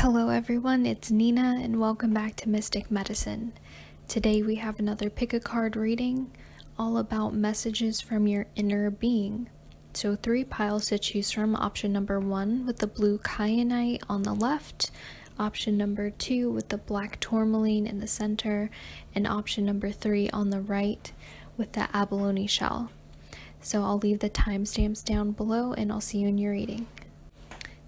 Hello everyone, it's Nina and welcome back to Mystic Medicine. Today we have another pick a card reading all about messages from your inner being. So 3 piles to choose from. Option number 1 with the blue kyanite on the left, option number 2 with the black tourmaline in the center, and option number 3 on the right with the abalone shell. So I'll leave the timestamps down below and I'll see you in your reading.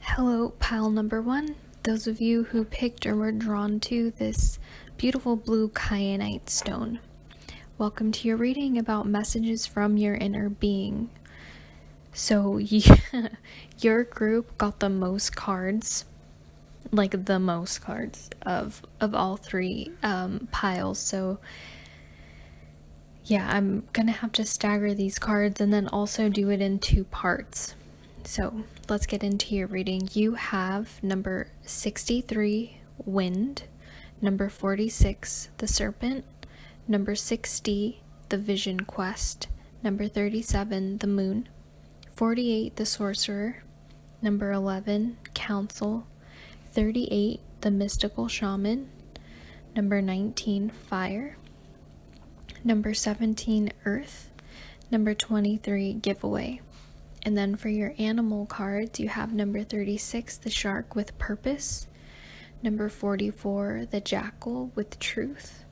Hello, pile number 1. Those of you who picked or were drawn to this beautiful blue kyanite stone. Welcome to your reading about messages from your inner being. So your group got the most cards, like the most cards of all 3 piles. So yeah, I'm gonna have to stagger these cards and then also do it in 2 parts. So let's get into your reading. You have number 63, Wind, number 46, the Serpent, number 60, the Vision Quest, number 37, the Moon, 48, the Sorcerer, number 11, Council, 38, the Mystical Shaman, number 19, Fire, number 17, Earth, number 23, Giveaway. And then for your animal cards, you have number 36, the Shark with Purpose, number 44, the Jackal with Truth,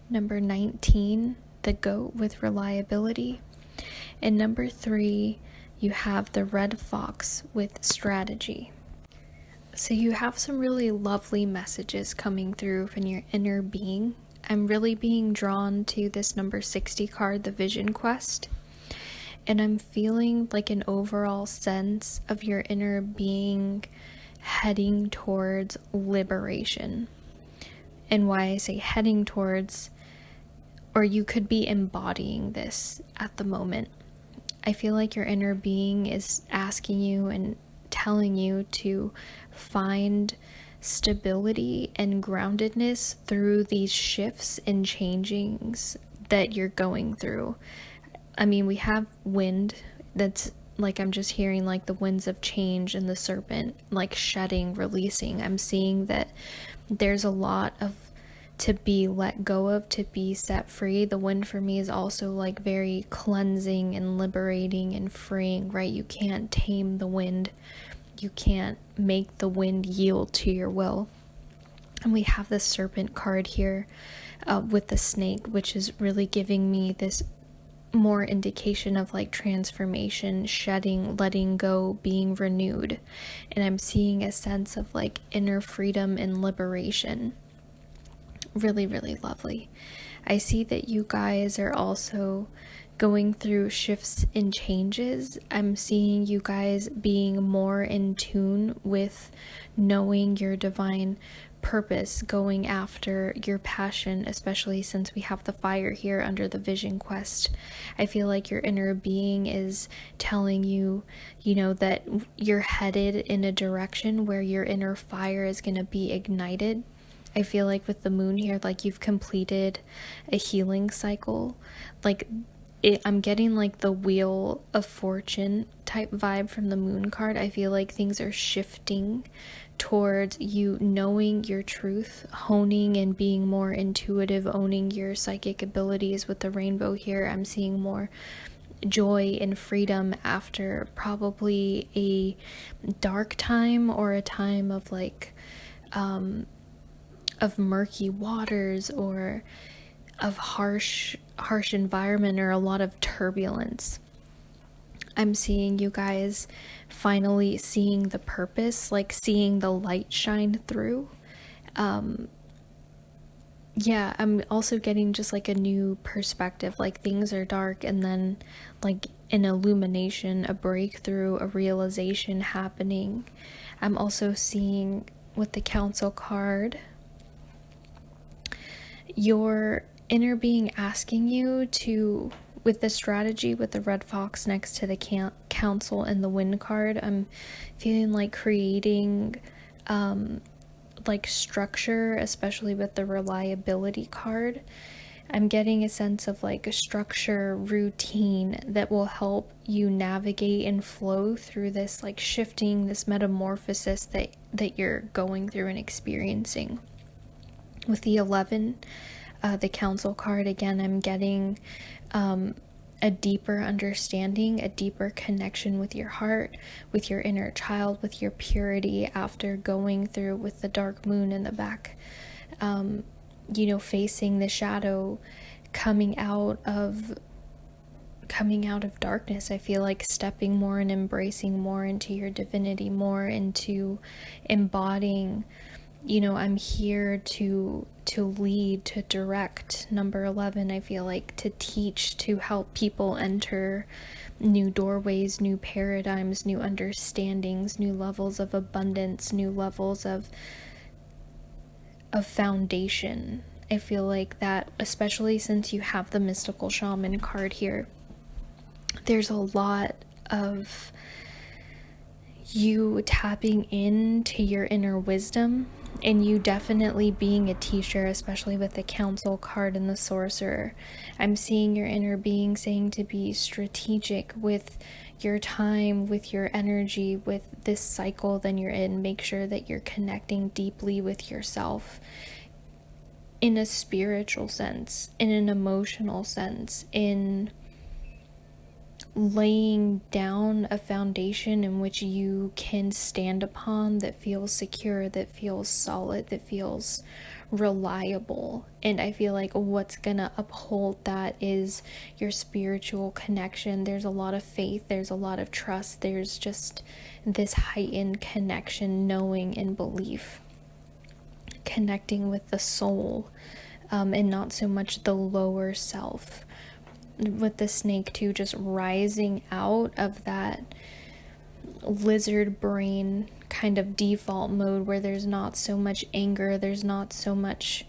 number 19, the Goat with Reliability, and number 3, you have the Red Fox with Strategy. So you have some really lovely messages coming through from your inner being. I'm really being drawn to this number 60 card, the Vision Quest. And I'm feeling like an overall sense of your inner being heading towards liberation. And why I say heading towards, or you could be embodying this at the moment. I feel like your inner being is asking you and telling you to find stability and groundedness through these shifts and changings that you're going through. I mean, we have wind, that's like, I'm just hearing like the winds of change and the serpent, like shedding, releasing. I'm seeing that there's a lot of to be let go of, to be set free. The wind for me is also like very cleansing and liberating and freeing, right? You can't tame the wind. You can't make the wind yield to your will. And we have the serpent card here with the snake, which is really giving me this more indication of like transformation, shedding, letting go, being renewed. And I'm seeing a sense of like inner freedom and liberation. Really, really lovely. I see that you guys are also going through shifts and changes. I'm seeing you guys being more in tune with knowing your divine purpose, going after your passion, especially since we have the fire here under the Vision Quest. I feel like your inner being is telling you, that you're headed in a direction where your inner fire is going to be ignited. I feel like with the moon here, like you've completed a healing cycle. I'm getting like the Wheel of Fortune type vibe from the moon card. I feel like things are shifting towards you knowing your truth, honing and being more intuitive, owning your psychic abilities. With the rainbow here, I'm seeing more joy and freedom after probably a dark time or a time of like of murky waters or of harsh environment or a lot of turbulence. I'm seeing you guys finally seeing the purpose, like seeing the light shine through. I'm also getting just like a new perspective, like things are dark and then like an illumination, a breakthrough, a realization happening. I'm also seeing with the Council card, your inner being asking you to, with the strategy, with the red fox next to the council and the wind card, I'm feeling like creating like structure, especially with the reliability card. I'm getting a sense of like a structure, routine that will help you navigate and flow through this like shifting, this metamorphosis that you're going through and experiencing. With the 11, the council card, again, I'm getting a deeper understanding, a deeper connection with your heart, with your inner child, with your purity after going through with the dark moon in the back. Facing the shadow, coming out of darkness. I feel like stepping more and embracing more into your divinity, more into embodying, I'm here to lead, to direct. Number 11, I feel like to teach, to help people enter new doorways, new paradigms, new understandings, new levels of abundance, new levels of foundation. I feel like that, especially since you have the mystical shaman card here, there's a lot of you tapping into your inner wisdom, and you definitely being a teacher, especially with the council card and the sorcerer. I'm seeing your inner being saying to be strategic with your time, with your energy, with this cycle that you're in. Make sure that you're connecting deeply with yourself in a spiritual sense, in an emotional sense, in laying down a foundation in which you can stand upon that feels secure, that feels solid, that feels reliable. And I feel like what's gonna uphold that is your spiritual connection. There's a lot of faith, there's a lot of trust, there's just this heightened connection, knowing and belief, connecting with the soul, and not so much the lower self. With the snake too, just rising out of that lizard brain kind of default mode where there's not so much anger, there's not so much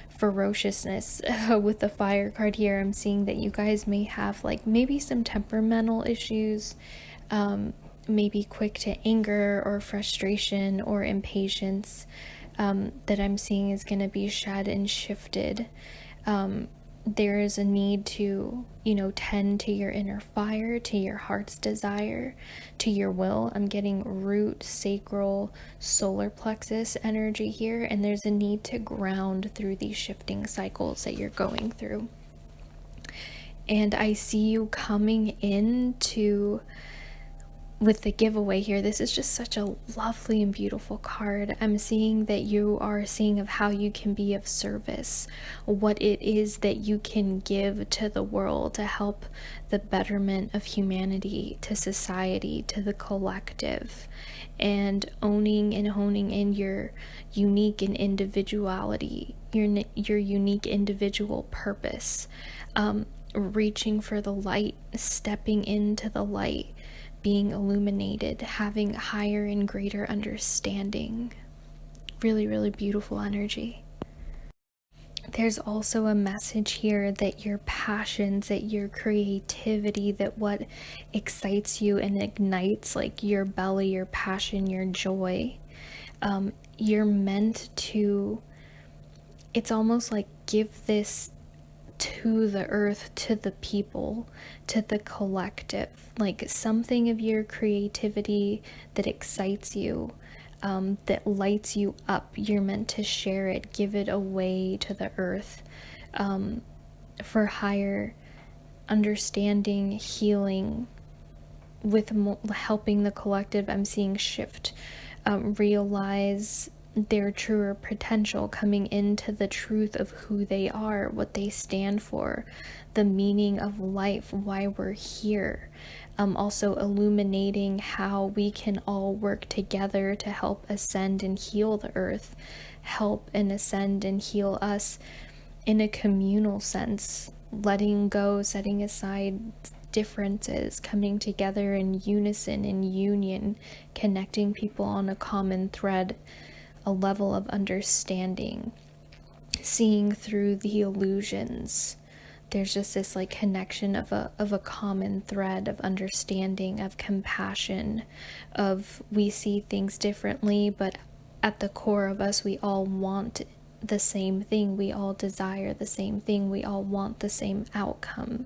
ferociousness. With the fire card here, I'm seeing that you guys may have like maybe some temperamental issues, maybe quick to anger or frustration or impatience, that I'm seeing is going to be shed and shifted. There is a need to, tend to your inner fire, to your heart's desire, to your will. I'm getting root, sacral, solar plexus energy here, and there's a need to ground through these shifting cycles that you're going through. And I see you coming into, with the giveaway here, this is just such a lovely and beautiful card. I'm seeing that you are seeing of how you can be of service, what it is that you can give to the world to help the betterment of humanity, to society, to the collective, and owning and honing in your unique and individuality, your unique individual purpose, reaching for the light, stepping into the light, being illuminated, having higher and greater understanding. Really, really beautiful energy. There's also a message here that your passions, that your creativity, that what excites you and ignites like your belly, your passion, your joy, you're meant to, it's almost like give this to the earth, to the people, to the collective, like something of your creativity that excites you, that lights you up. You're meant to share it, give it away to the earth, for higher understanding, healing, with helping the collective. I'm seeing shift, realize their truer potential, coming into the truth of who they are, what they stand for, the meaning of life, why we're here. Also illuminating how we can all work together to help ascend and heal the earth, help and ascend and heal us in a communal sense, letting go, setting aside differences, coming together in unison, in union, connecting people on a common thread, a level of understanding, seeing through the illusions. There's just this like connection of a common thread of understanding, of compassion, of we see things differently, but at the core of us we all want the same thing. We all desire the same thing. We all want the same outcome.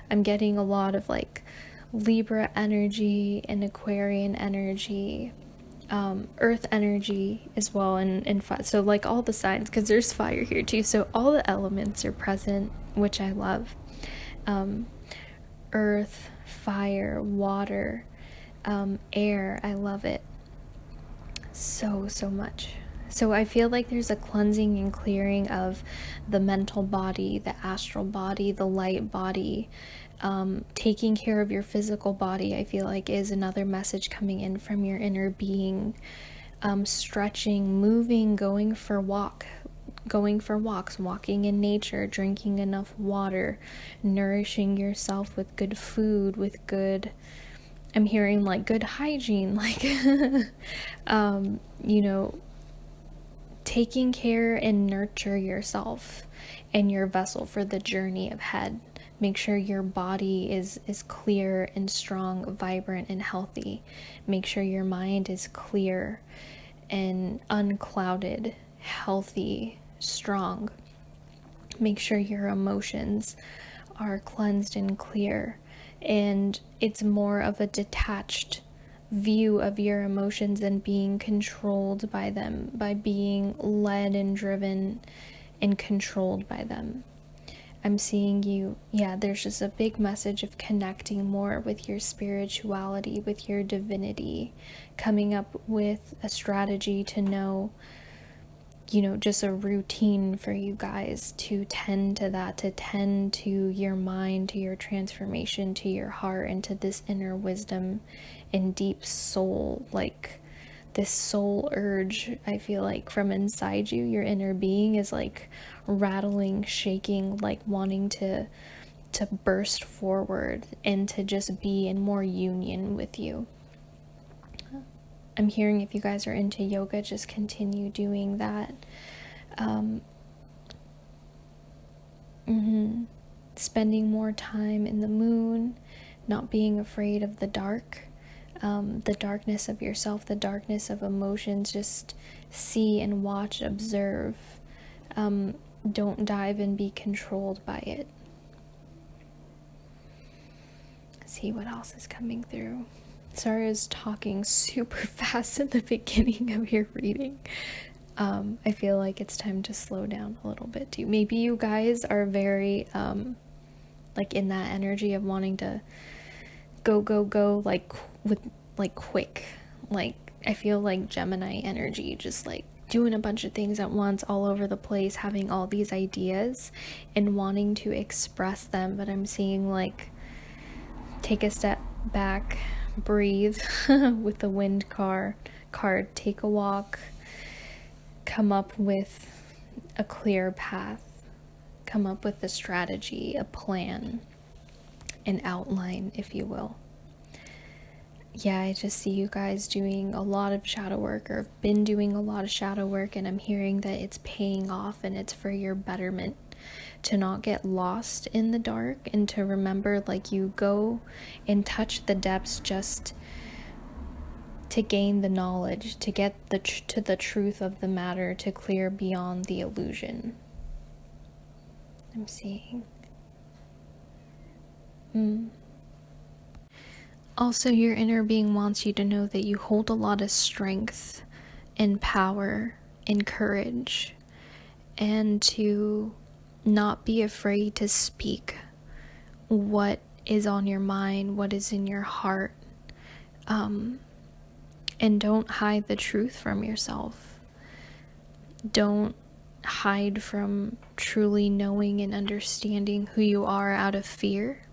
I'm getting a lot of like Libra energy and Aquarian energy, Earth energy as well, and so like all the signs, because there's fire here too. So all the elements are present, which I love. Earth, fire, water, air. I love it so much. So I feel like there's a cleansing and clearing of the mental body, the astral body, the light body. Taking care of your physical body, I feel like, is another message coming in from your inner being. Stretching, moving, going for walks, walking in nature, drinking enough water, nourishing yourself with good food, with good, I'm hearing like good hygiene, like, you know, taking care and nurture yourself and your vessel for the journey ahead. Make sure your body is clear and strong, vibrant and healthy. Make sure your mind is clear and unclouded, healthy, strong. Make sure your emotions are cleansed and clear, and it's more of a detached view of your emotions than being controlled by them, by being led and driven and controlled by them. I'm seeing you, there's just a big message of connecting more with your spirituality, with your divinity, coming up with a strategy to know, just a routine for you guys to tend to that, to tend to your mind, to your transformation, to your heart, and to this inner wisdom and deep soul, like this soul urge. I feel like from inside you, your inner being is like rattling, shaking, like wanting to burst forward and to just be in more union with you. I'm hearing if you guys are into yoga, just continue doing that. Spending more time in the moon, not being afraid of the dark, the darkness of yourself, the darkness of emotions. Just see and watch, observe. Don't dive and be controlled by it. See what else is coming through. Sorry, I was talking super fast at the beginning of your reading. I feel like it's time to slow down a little bit too. Maybe you guys are very like in that energy of wanting to go like with like quick. Like I feel like Gemini energy, just like doing a bunch of things at once, all over the place, having all these ideas and wanting to express them. But I'm seeing like take a step back, breathe with the wind card, take a walk, come up with a clear path, come up with a strategy, a plan, an outline, if you will. Yeah, I just see you guys doing a lot of shadow work, or have been doing a lot of shadow work, and I'm hearing that it's paying off and it's for your betterment. To not get lost in the dark, and to remember, like, you go and touch the depths just to gain the knowledge, to get to the truth of the matter, to clear beyond the illusion. I'm seeing. Also, your inner being wants you to know that you hold a lot of strength and power and courage, and to not be afraid to speak what is on your mind, what is in your heart, and don't hide the truth from yourself. Don't hide from truly knowing and understanding who you are out of fear.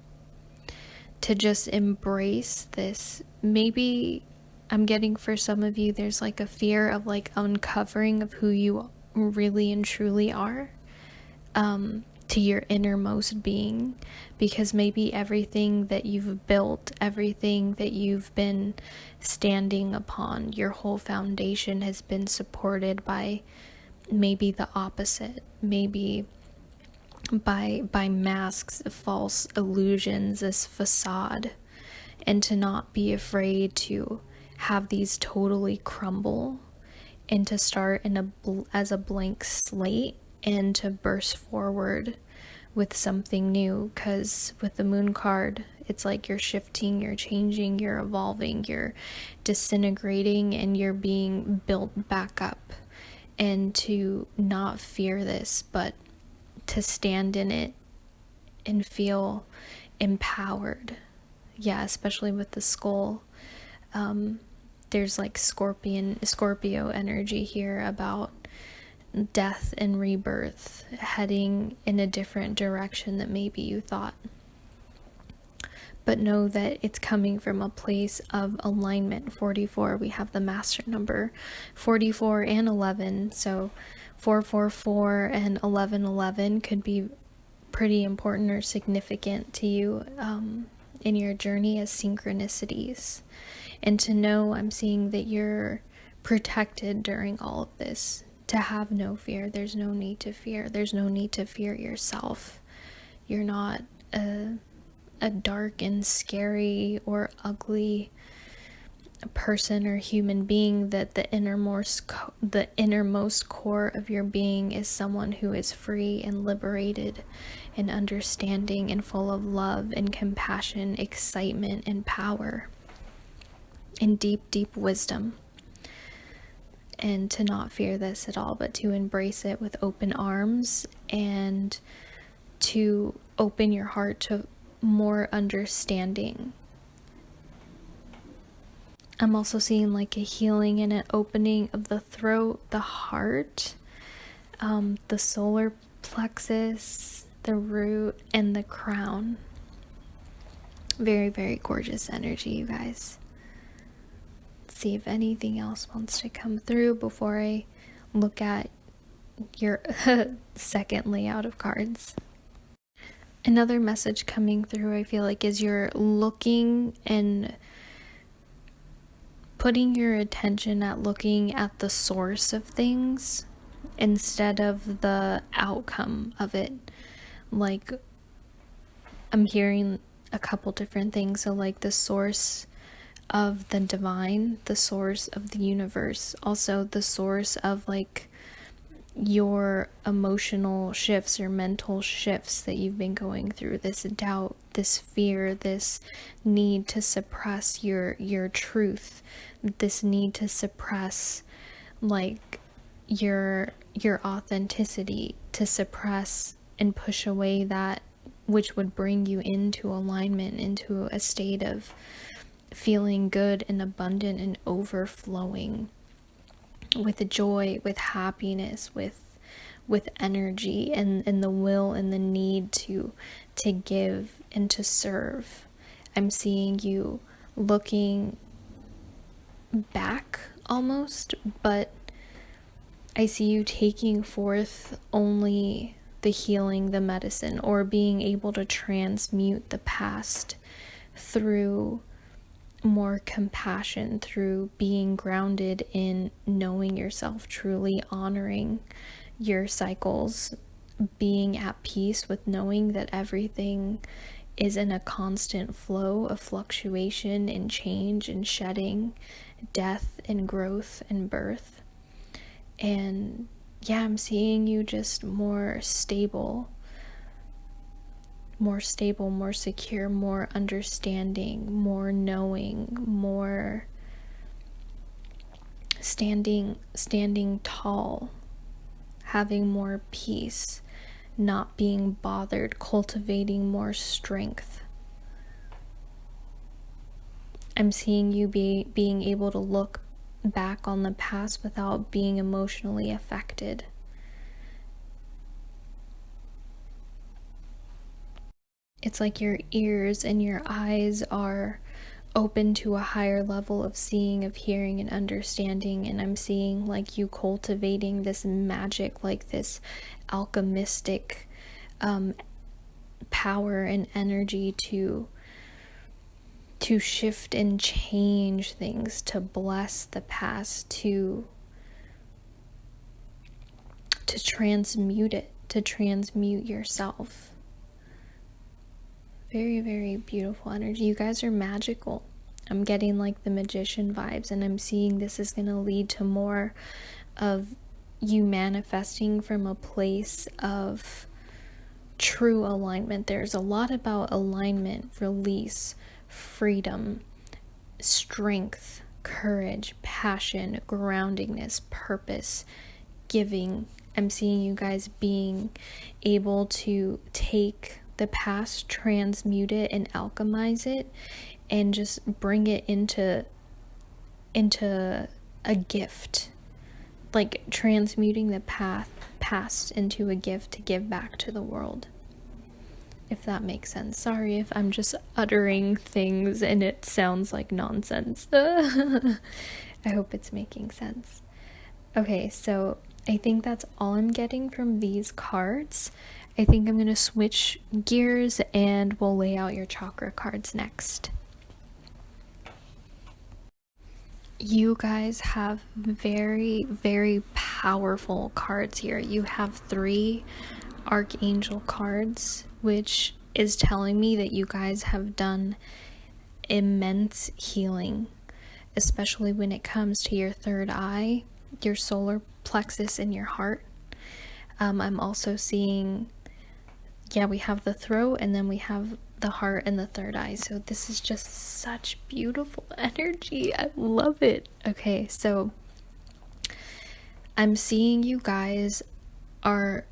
To just embrace this. Maybe I'm getting, for some of you, there's like a fear of like uncovering of who you really and truly are, to your innermost being, because maybe everything that you've built, everything that you've been standing upon, your whole foundation has been supported by maybe the opposite, maybe by masks, false illusions, this facade. And to not be afraid to have these totally crumble and to start as a blank slate and to burst forward with something new. Because with the moon card, it's like you're shifting, you're changing, you're evolving, you're disintegrating, and you're being built back up. And to not fear this, but to stand in it and feel empowered. Yeah, especially with the skull. There's like Scorpio energy here about death and rebirth, heading in a different direction that maybe you thought. But know that it's coming from a place of alignment. 44, we have the master number, 44 and 11. So 444 and 1111 could be pretty important or significant to you in your journey as synchronicities. And to know, I'm seeing that you're protected during all of this. To have no fear. There's no need to fear. There's no need to fear yourself. You're not a dark and scary or ugly person or human being. That the innermost core of your being is someone who is free and liberated and understanding and full of love and compassion, excitement and power and deep wisdom. And to not fear this at all, but to embrace it with open arms and to open your heart to more understanding. I'm also seeing like a healing and an opening of the throat, the heart, the solar plexus, the root, and the crown. Very, very gorgeous energy, you guys. Let's see if anything else wants to come through before I look at your second layout of cards. Another message coming through, I feel like, is you're looking and putting your attention at looking at the source of things instead of the outcome of it. Like, I'm hearing a couple different things. So like the source of the divine, the source of the universe, also the source of like your emotional shifts or mental shifts that you've been going through, this doubt, this fear, this need to suppress your truth, this need to suppress like your authenticity, to suppress and push away that which would bring you into alignment, into a state of feeling good and abundant and overflowing with joy, with happiness, with energy, and the will and the need to give and to serve. I'm seeing you looking back almost, but I see you taking forth only the healing, the medicine, or being able to transmute the past through more compassion, through being grounded in knowing yourself, truly honoring your cycles, being at peace with knowing that everything is in a constant flow of fluctuation and change and shedding, death and growth and birth. And yeah, I'm seeing you just more stable, more secure, more understanding, more knowing, more standing tall, having more peace, not being bothered, cultivating more strength. I'm seeing you being able to look back on the past without being emotionally affected. It's like your ears and your eyes are open to a higher level of seeing, of hearing, and understanding. And I'm seeing like you cultivating this magic, like this alchemistic power and energy to shift and change things, to bless the past, to transmute it, to transmute yourself. Very, very beautiful energy. You guys are magical. I'm getting like the magician vibes, and I'm seeing this is going to lead to more of you manifesting from a place of true alignment. There's a lot about alignment, release, freedom, strength, courage, passion, groundingness, purpose, giving. I'm seeing you guys being able to take the past, transmute it, and alchemize it, and just bring it into a gift. Like transmuting the past into a gift to give back to the world. If that makes sense. Sorry if I'm just uttering things and it sounds like nonsense. I hope it's making sense. Okay, so I think that's all I'm getting from these cards. I think I'm going to switch gears and we'll lay out your chakra cards next. You guys have very, very powerful cards here. You have 3 archangel cards, which is telling me that you guys have done immense healing, especially when it comes to your third eye, your solar plexus, and your heart. I'm also seeing, we have the throat, and then we have the heart and the third eye. So this is just such beautiful energy. I love it. Okay, so I'm seeing you guys are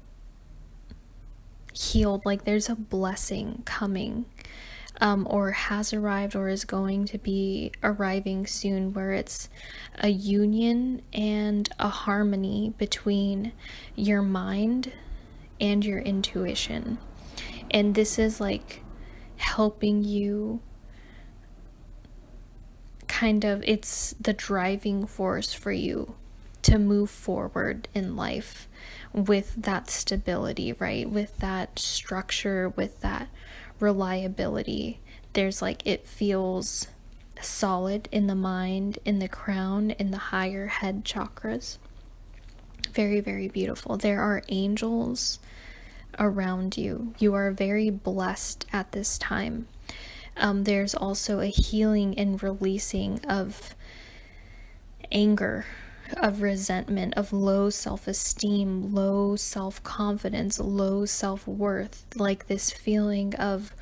healed. Like there's a blessing coming, or has arrived, or is going to be arriving soon, where it's a union and a harmony between your mind and your intuition. And this is like helping you it's the driving force for you to move forward in life with that stability, right? With that structure, with that reliability. There's it feels solid in the mind, in the crown, in the higher head chakras. Very, very beautiful. There are angels around you. You are very blessed at this time. There's also a healing and releasing of anger, of resentment, of low self-esteem, low self-confidence, low self-worth, like this feeling of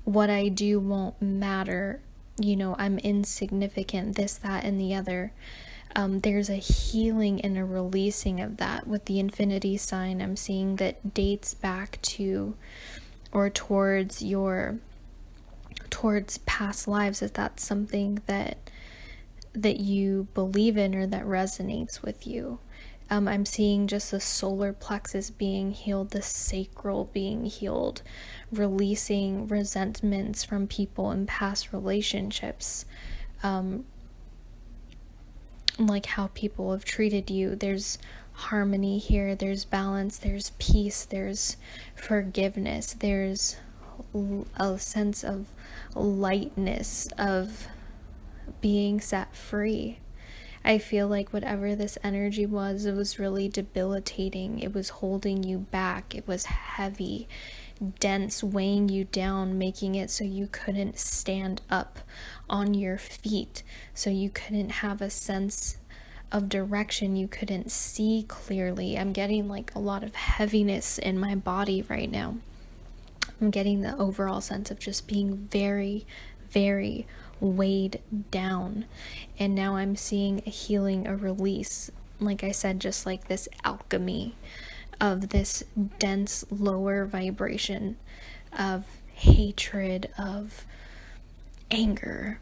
what I do won't matter, I'm insignificant, this, that, and the other. There's a healing and a releasing of that with the infinity sign. I'm seeing that dates back to or towards past lives, if that's something that you believe in or that resonates with you. I'm seeing just the solar plexus being healed, the sacral being healed, releasing resentments from people in past relationships, like how people have treated you. There's harmony here, there's balance, there's peace, there's forgiveness, there's a sense of lightness, of being set free. I feel like whatever this energy was, it was really debilitating. It was holding you back. It was heavy, dense, weighing you down, making it so you couldn't stand up on your feet, so you couldn't have a sense of direction, you couldn't see clearly. I'm getting a lot of heaviness in my body right now. I'm getting the overall sense of just being very, very weighed down. And now I'm seeing a healing, a release. Like I said, just like this alchemy of this dense lower vibration of hatred, of anger,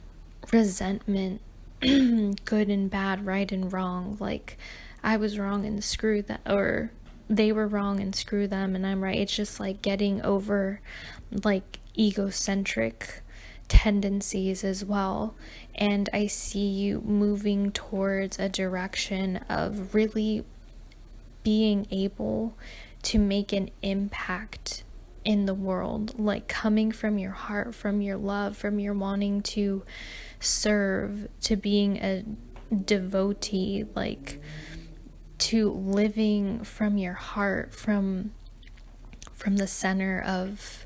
resentment, good and bad, right and wrong. Like I was wrong and screw that, or they were wrong and screw them and I'm right. It's just getting over egocentric tendencies as well. And I see you moving towards a direction of really being able to make an impact in the world, coming from your heart, from your love, from your wanting to serve, to being a devotee, to living from your heart, from the center of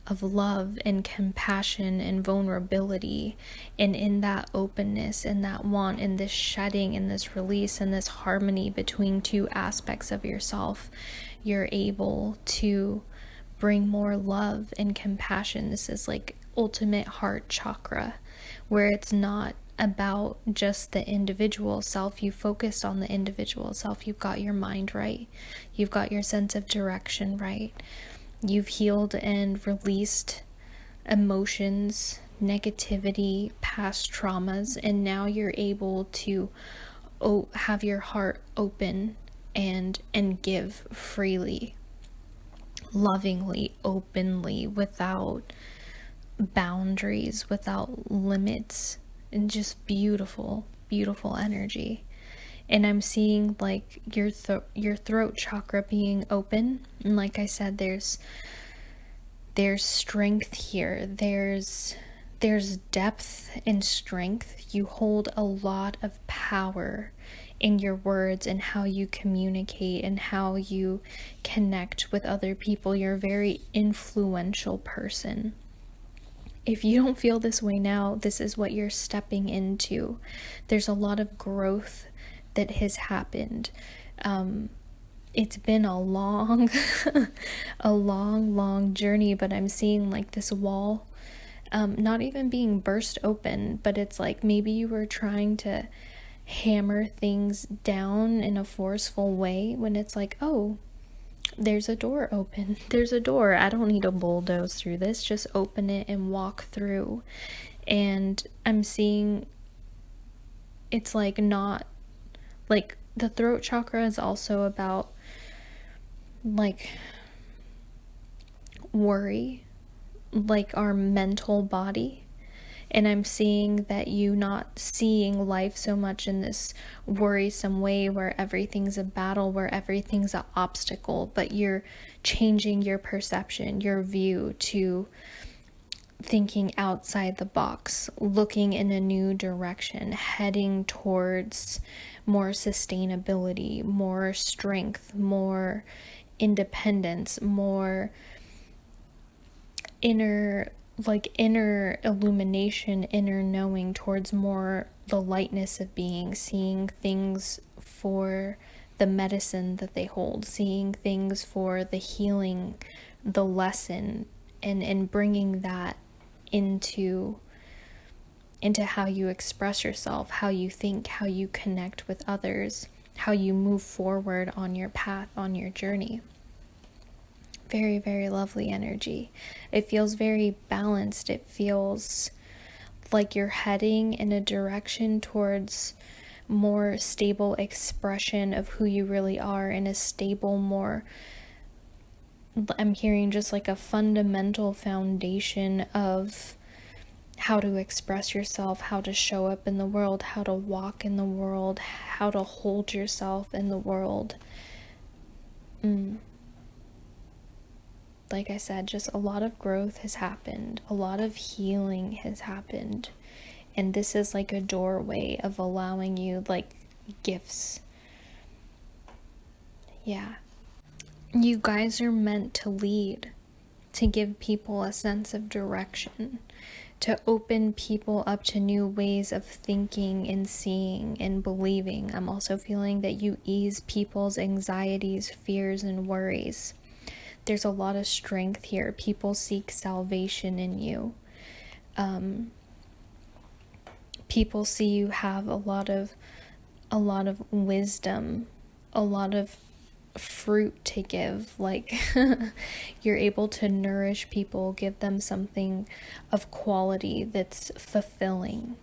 of love and compassion and vulnerability, and in that openness and that want and this shedding and this release and this harmony between two aspects of yourself, you're able to bring more love and compassion. This is like ultimate heart chakra, where it's not about just the individual self. You focused on the individual self. You've got your mind right. You've got your sense of direction right. You've healed and released emotions, negativity, past traumas, and now you're able to have your heart open and give freely, lovingly, openly, without boundaries, without limits, and just beautiful, beautiful energy. And I'm seeing like your throat chakra being open, and like I said, there's strength here. There's depth and strength. You hold a lot of power in your words and how you communicate and how you connect with other people. You're a very influential person. If you don't feel this way now, this is what you're stepping into. There's a lot of growth that has happened. It's been a long long journey, but I'm seeing like this wall not even being burst open, but it's like maybe you were trying to hammer things down in a forceful way, when it's like, oh, there's a door open. There's a door. I don't need to bulldoze through this. Just open it and walk through. And I'm seeing it's like not like the throat chakra is also about like worry, like our mental body. And I'm seeing that you not seeing life so much in this worrisome way where everything's a battle, where everything's an obstacle, but you're changing your perception, your view, to thinking outside the box, looking in a new direction, heading towards more sustainability, more strength, more independence, more inner illumination, inner knowing, towards more the lightness of being, seeing things for the medicine that they hold, seeing things for the healing, the lesson, and bringing that into how you express yourself, how you think, how you connect with others, how you move forward on your path, on your journey. Very, very lovely energy. It feels very balanced. It feels like you're heading in a direction towards more stable expression of who you really are, in a stable, more, I'm hearing just like a fundamental foundation of how to express yourself, how to show up in the world, how to walk in the world, how to hold yourself in the world. Like I said, just a lot of growth has happened, a lot of healing has happened, and this is like a doorway of allowing you like gifts. Yeah, you guys are meant to lead, to give people a sense of direction, to open people up to new ways of thinking and seeing and believing. I'm also feeling that you ease people's anxieties, fears, and worries. There's a lot of strength here. People seek salvation in you. People see you have a lot of wisdom, a lot of fruit to give. Like you're able to nourish people, give them something of quality that's fulfilling.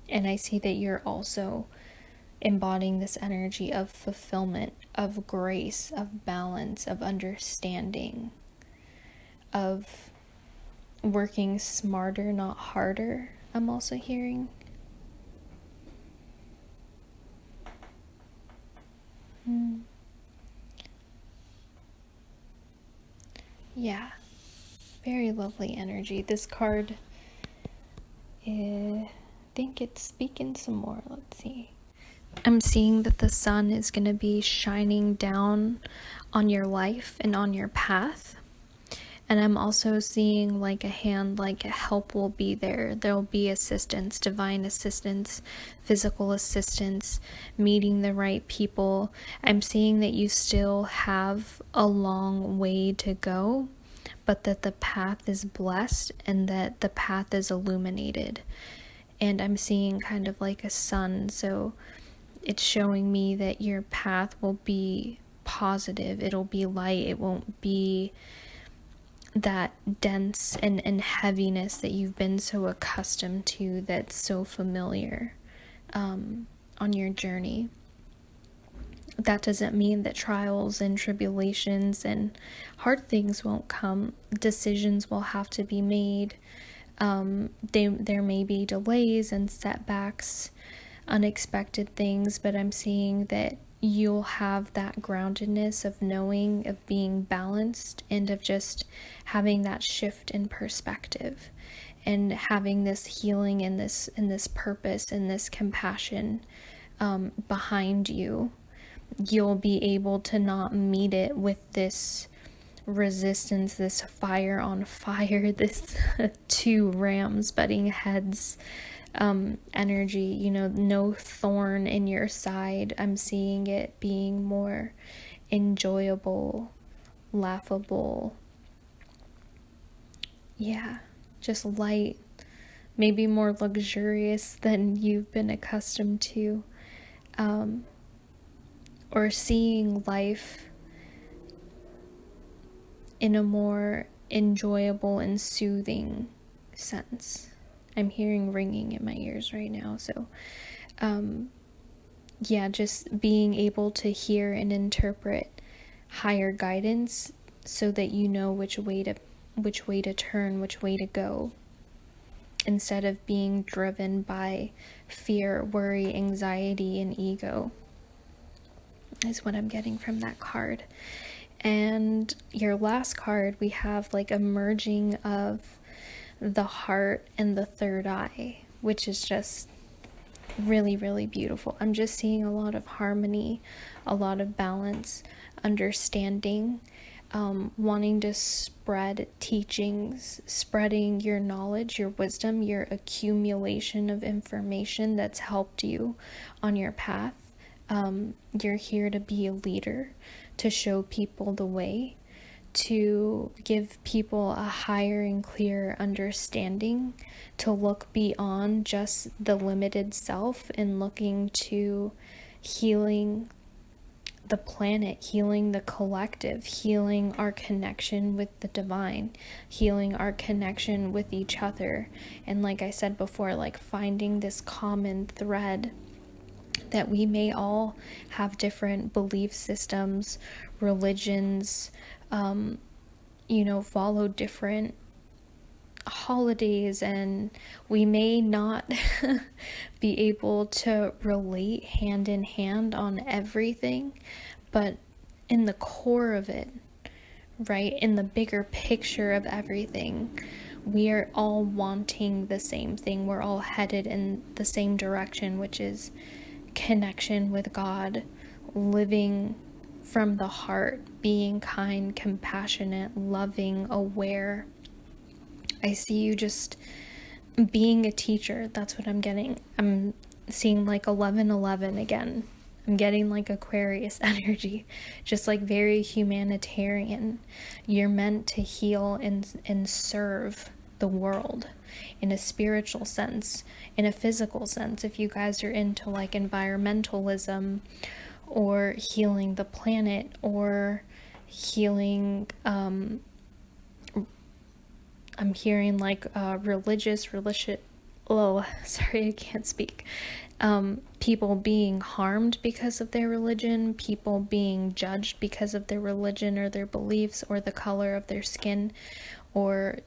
And I see that you're also embodying this energy of fulfillment, of grace, of balance, of understanding, of working smarter, not harder. I'm also hearing. Yeah, very lovely energy. This card, I think it's speaking some more. Let's see. I'm seeing that the sun is going to be shining down on your life and on your path. And I'm also seeing like a hand, like help will be there. There'll be assistance, divine assistance, physical assistance, meeting the right people. I'm seeing that you still have a long way to go, but that the path is blessed and that the path is illuminated. And I'm seeing kind of like a sun, so it's showing me that your path will be positive. It'll be light. It won't be that dense and heaviness that you've been so accustomed to, that's so familiar on your journey. That doesn't mean that trials and tribulations and hard things won't come. Decisions will have to be made. There may be delays and setbacks, unexpected things, but I'm seeing that you'll have that groundedness of knowing, of being balanced, and of just having that shift in perspective, and having this healing and this purpose and this compassion behind you. You'll be able to not meet it with this resistance, this fire on fire, this two rams butting heads energy, no thorn in your side. I'm seeing it being more enjoyable, laughable. Yeah, just light, maybe more luxurious than you've been accustomed to. Or seeing life in a more enjoyable and soothing sense. I'm hearing ringing in my ears right now. So, just being able to hear and interpret higher guidance so that you know which way to turn, which way to go, instead of being driven by fear, worry, anxiety, and ego, is what I'm getting from that card. And your last card, we have like a merging of the heart and the third eye, which is just really, really beautiful. I'm just seeing a lot of harmony, a lot of balance, understanding, wanting to spread teachings, spreading your knowledge, your wisdom, your accumulation of information that's helped you on your path. You're here to be a leader, to show people the way, to give people a higher and clearer understanding, to look beyond just the limited self and looking to healing the planet, healing the collective, healing our connection with the divine, healing our connection with each other. And like I said before, like finding this common thread that we may all have different belief systems, religions, follow different holidays, and we may not be able to relate hand in hand on everything, but in the core of it, right, in the bigger picture of everything, we are all wanting the same thing. We're all headed in the same direction, which is connection with God, living from the heart, being kind, compassionate, loving, aware. I see you just being a teacher. That's what I'm getting. I'm seeing like 1111 again. I'm getting like Aquarius energy, just like very humanitarian. You're meant to heal and serve the world in a spiritual sense, in a physical sense. If you guys are into like environmentalism or healing the planet or healing, I'm hearing like religious, oh, sorry, I can't speak. People being harmed because of their religion, people being judged because of their religion or their beliefs or the color of their skin, or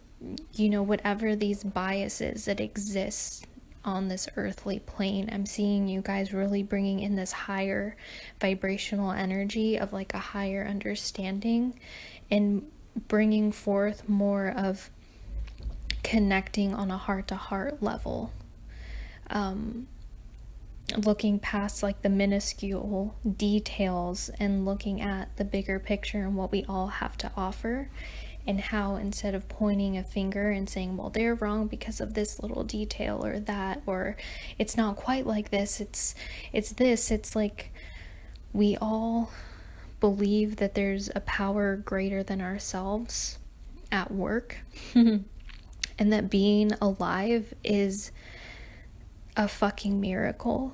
whatever these biases that exist on this earthly plane. I'm seeing you guys really bringing in this higher vibrational energy of like a higher understanding and bringing forth more of connecting on a heart-to-heart level, looking past like the minuscule details and looking at the bigger picture and what we all have to offer, and how instead of pointing a finger and saying, well, they're wrong because of this little detail or that, or it's not quite like this, it's this, it's like we all believe that there's a power greater than ourselves at work and that being alive is a fucking miracle,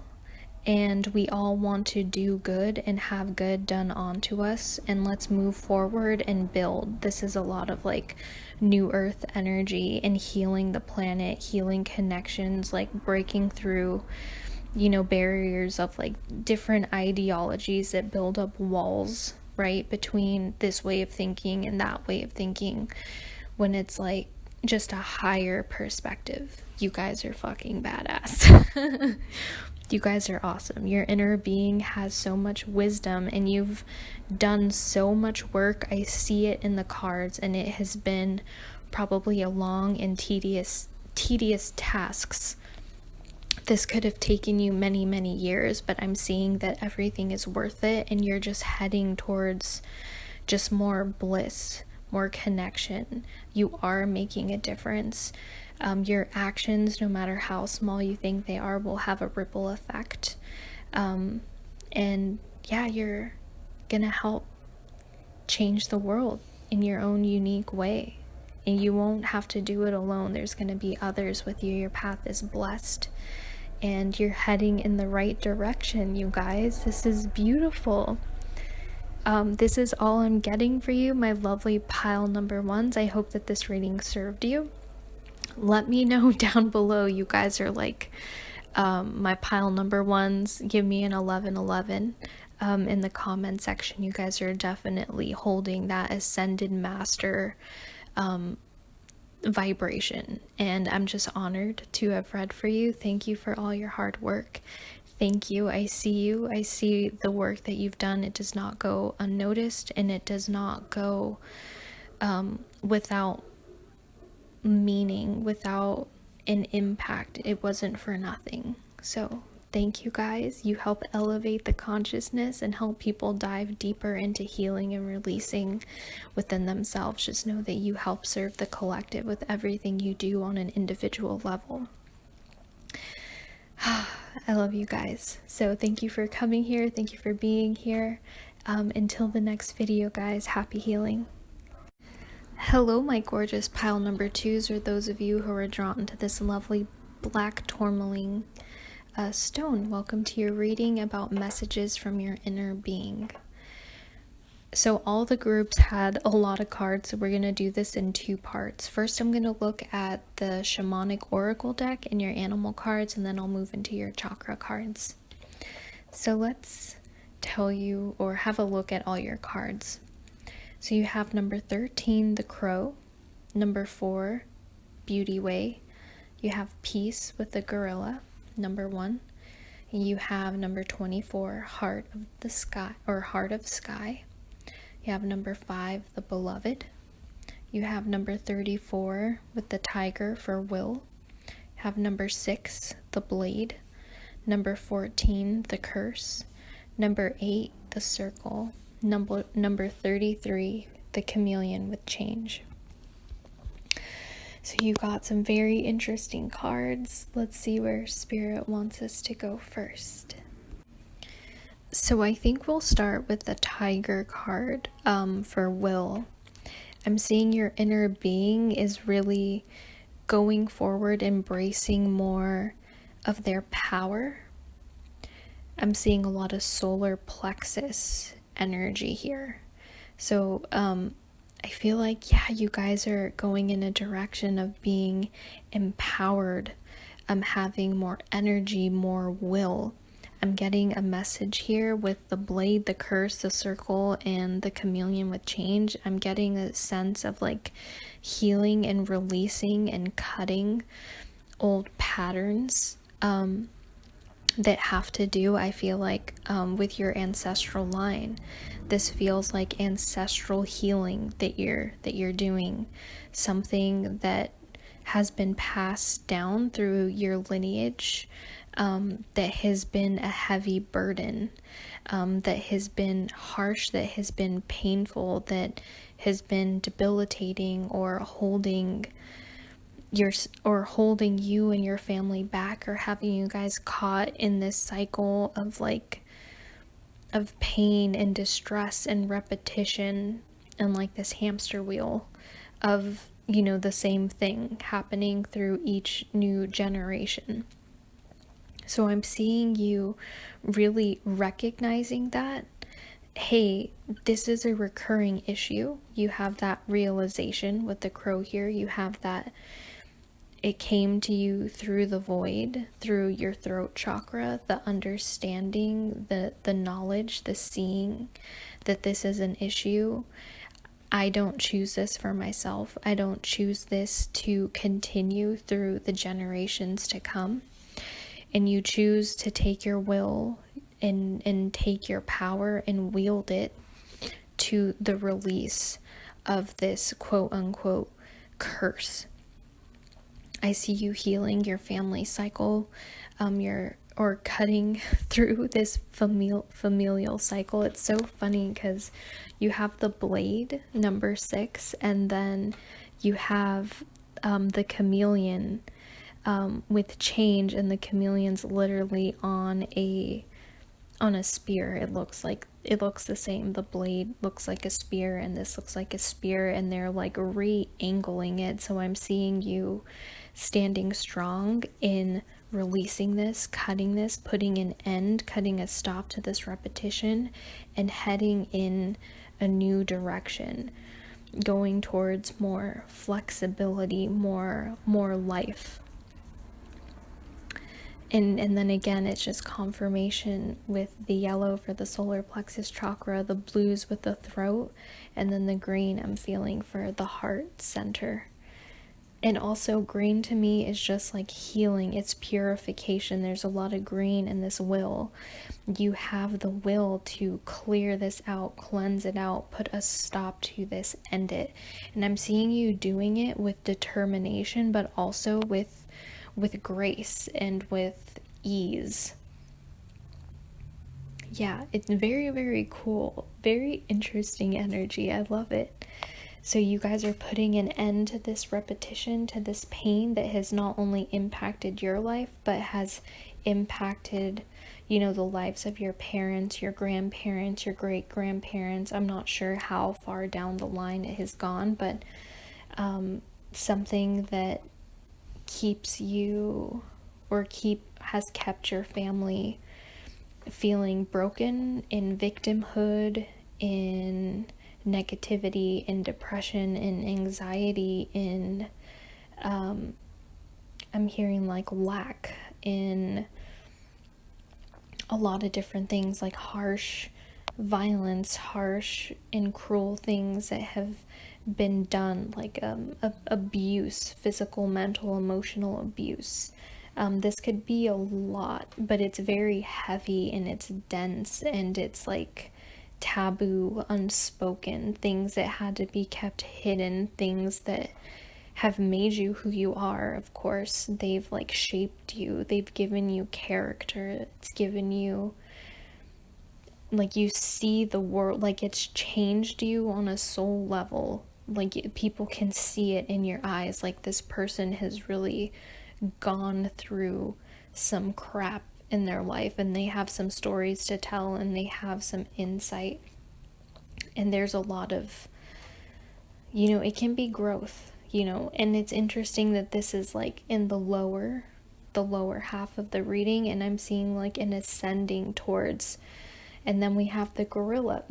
and we all want to do good and have good done onto us, and let's move forward and build. This is a lot of like new earth energy and healing the planet, healing connections, like breaking through, you know, barriers of like different ideologies that build up walls, right, between this way of thinking and that way of thinking, when it's like just a higher perspective. You guys are fucking badass. You guys are awesome. Your inner being has so much wisdom, and you've done so much work. I see it in the cards, and it has been probably a long and tedious tasks. This could have taken you many, many years, but I'm seeing that everything is worth it, and you're just heading towards just more bliss, more connection. You are making a difference. Your actions, no matter how small you think they are, will have a ripple effect. And yeah, you're gonna help change the world in your own unique way. And you won't have to do it alone. There's gonna be others with you. Your path is blessed. And you're heading in the right direction, you guys. This is beautiful. This is all I'm getting for you, my lovely pile number ones. I hope that this reading served you. Let me know down below. You guys are like my pile number ones. Give me an 1111 in the comment section. You guys are definitely holding that ascended master vibration, and I'm just honored to have read for you. Thank you for all your hard work. Thank you. I see you. I see the work that you've done. It does not go unnoticed, and it does not go without meaning, without an impact. It wasn't for nothing. So thank you guys. You help elevate the consciousness and help people dive deeper into healing and releasing within themselves. Just know that you help serve the collective with everything you do on an individual level. I love you guys. So thank you for coming here. Thank you for being here. Until the next video, guys, happy healing. Hello, my gorgeous pile number twos, or those of you who are drawn to this lovely black tourmaline stone. Welcome to your reading about messages from your inner being. So all the groups had a lot of cards, so we're going to do this in two parts. First, I'm going to look at the shamanic oracle deck and your animal cards, and then I'll move into your chakra cards. So let's tell you, or have a look at all your cards. So you have number 13, the crow, number 4, beauty way. You have peace with the gorilla, number 1. And you have number 24, heart of the sky, or heart of sky. You have number 5, the beloved. You have number 34 with the tiger for will. You have number 6, the blade. Number 14, the curse. Number 8, the circle. Number 33, the chameleon with change. So you got some very interesting cards. Let's see where Spirit wants us to go first. So I think we'll start with the tiger card for will. I'm seeing your inner being is really going forward, embracing more of their power. I'm seeing a lot of solar plexus energy here. So I feel like, yeah, you guys are going in a direction of being empowered, having more energy, more will. I'm getting a message here with the blade, the curse, the circle, and the chameleon with change. I'm getting a sense of like healing and releasing and cutting old patterns that have to do, I feel like, with your ancestral line. This feels like ancestral healing that you're doing, something that has been passed down through your lineage, that has been a heavy burden, that has been harsh, that has been painful, that has been debilitating, or holding you and your family back, or having you guys caught in this cycle of pain and distress and repetition, and like this hamster wheel of, the same thing happening through each new generation. So I'm seeing you really recognizing that, hey, this is a recurring issue. You have that realization with the crow here. You have that it came to you through the void, through your throat chakra, the understanding, the knowledge, the seeing that this is an issue. I don't choose this for myself. I don't choose this to continue through the generations to come. And you choose to take your will and take your power and wield it to the release of this quote unquote curse. I see you healing your family cycle, or cutting through this familial cycle. It's so funny because you have the blade, number 6, and then you have the chameleon with change, and the chameleon's literally on a spear. It looks the same. The blade looks like a spear, and this looks like a spear, and they're like re-angling it. So I'm seeing you standing strong in releasing this, cutting this, putting an end, cutting a stop to this repetition, and heading in a new direction, going towards more flexibility, more life. And then again, it's just confirmation with the yellow for the solar plexus chakra, the blues with the throat, and then the green I'm feeling for the heart center. And also green to me is just like healing, it's purification. There's a lot of green in this will. You have the will to clear this out, cleanse it out, put a stop to this, end it. And I'm seeing you doing it with determination, but also with grace and with ease. Yeah, it's very, very cool. Very interesting energy. I love it. So you guys are putting an end to this repetition, to this pain that has not only impacted your life, but has impacted, the lives of your parents, your grandparents, your great-grandparents. I'm not sure how far down the line it has gone, but something that keeps you, or has kept your family feeling broken, in victimhood, in negativity, in depression, in anxiety, in I'm hearing like lack, in a lot of different things, like harsh violence, harsh and cruel things that have been done, like abuse, physical, mental, emotional abuse. This could be a lot, but it's very heavy, and it's dense, and it's like taboo, unspoken, things that had to be kept hidden, things that have made you who you are. Of course, they've like shaped you, they've given you character, it's given you, like, you see the world, like it's changed you on a soul level. Like people can see it in your eyes, like this person has really gone through some crap in their life, and they have some stories to tell, and they have some insight. And there's a lot of, it can be growth, and it's interesting that this is like in the lower half of the reading, and I'm seeing like an ascending towards. And then we have the gorilla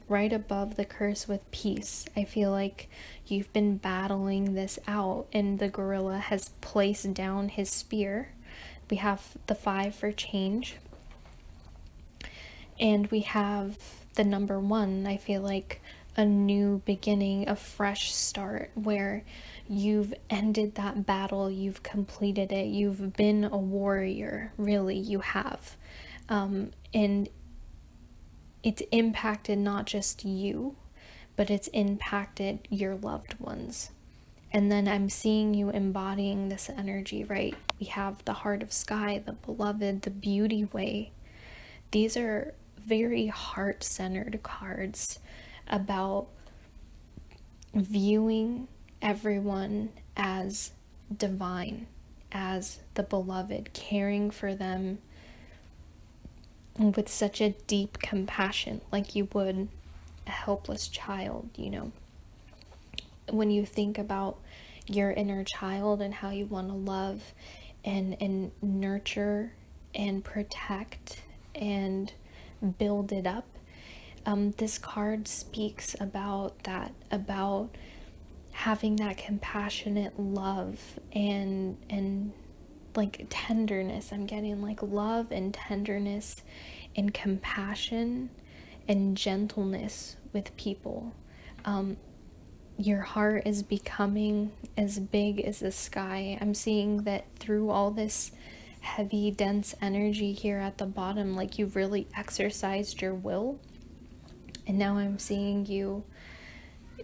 right above the curse with peace. I feel like you've been battling this out, and the gorilla has placed down his spear. We have the 5 for change. And we have the number 1. I feel like a new beginning, a fresh start, where you've ended that battle, you've completed it, you've been a warrior, really, you have. And it's impacted not just you, but it's impacted your loved ones. And then I'm seeing you embodying this energy, right? We have the heart of sky, the beloved, the beauty way. These are very heart-centered cards about viewing everyone as divine, as the beloved, caring for them with such a deep compassion, like you would a helpless child, When you think about your inner child and how you want to love and nurture and protect and build it up, this card speaks about that, about having that compassionate love and like tenderness. I'm getting like love and tenderness and compassion and gentleness with people. Your heart is becoming as big as the sky. I'm seeing that through all this heavy, dense energy here at the bottom, like you've really exercised your will. And now I'm seeing you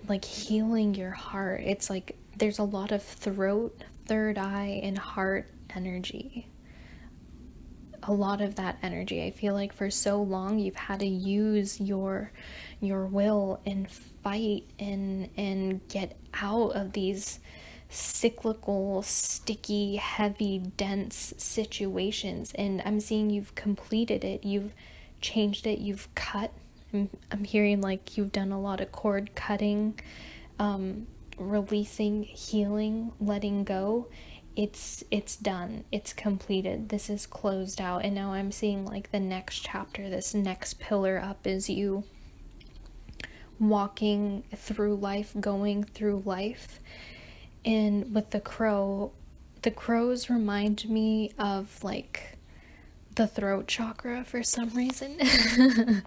like healing your heart. It's like there's a lot of throat, third eye, and heart energy. A lot of that energy. I feel like for so long you've had to use your will and fight and get out of these cyclical, sticky, heavy, dense situations. And I'm seeing you've completed it. You've changed it. You've cut. I'm hearing like you've done a lot of cord cutting, releasing, healing, letting go. It's done. It's completed. This is closed out. And now I'm seeing like the next chapter, this next pillar up is you walking through life, going through life. And with the crows remind me of like the throat chakra for some reason.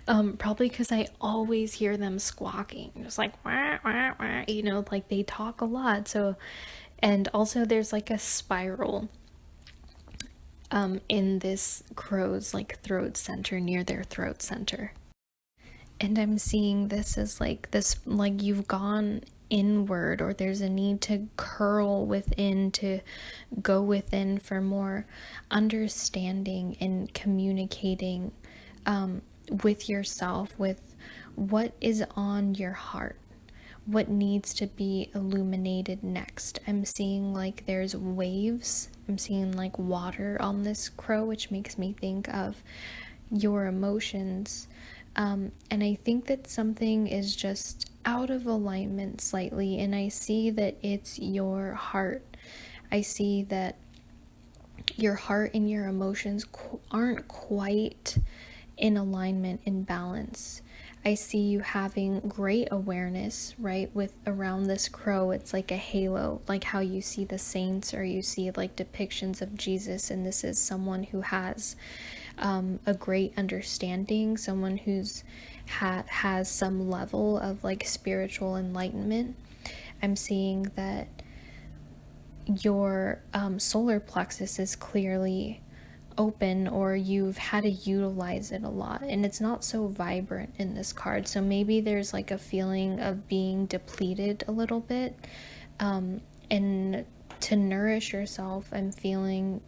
Probably because I always hear them squawking, just like wah, wah, wah, like they talk a lot. So, and also there's like a spiral in this crow's like throat center, near their throat center. And I'm seeing this as like this, like you've gone inward, or there's a need to curl within, to go within for more understanding and communicating with yourself, with what is on your heart, what needs to be illuminated next. I'm seeing like there's waves. I'm seeing like water on this crow, which makes me think of your emotions. And I think that something is just out of alignment slightly, and I see that it's your heart. I see that your heart and your emotions aren't quite in alignment, in balance. I see you having great awareness, right? With around this crow, it's like a halo, like how you see the saints, or you see like depictions of Jesus, and this is someone who has a great understanding, someone who's has some level of like spiritual enlightenment. I'm seeing that your solar plexus is clearly open, or you've had to utilize it a lot, and it's not so vibrant in this card. So maybe there's like a feeling of being depleted a little bit, and to nourish yourself, I'm feeling,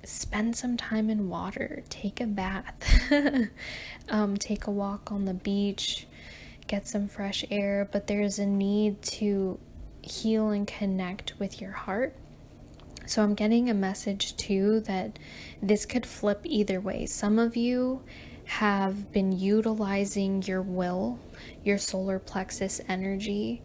spend some time in water, take a bath, take a walk on the beach, get some fresh air. But there's a need to heal and connect with your heart. So I'm getting a message too that this could flip either way. Some of you have been utilizing your will, your solar plexus energy,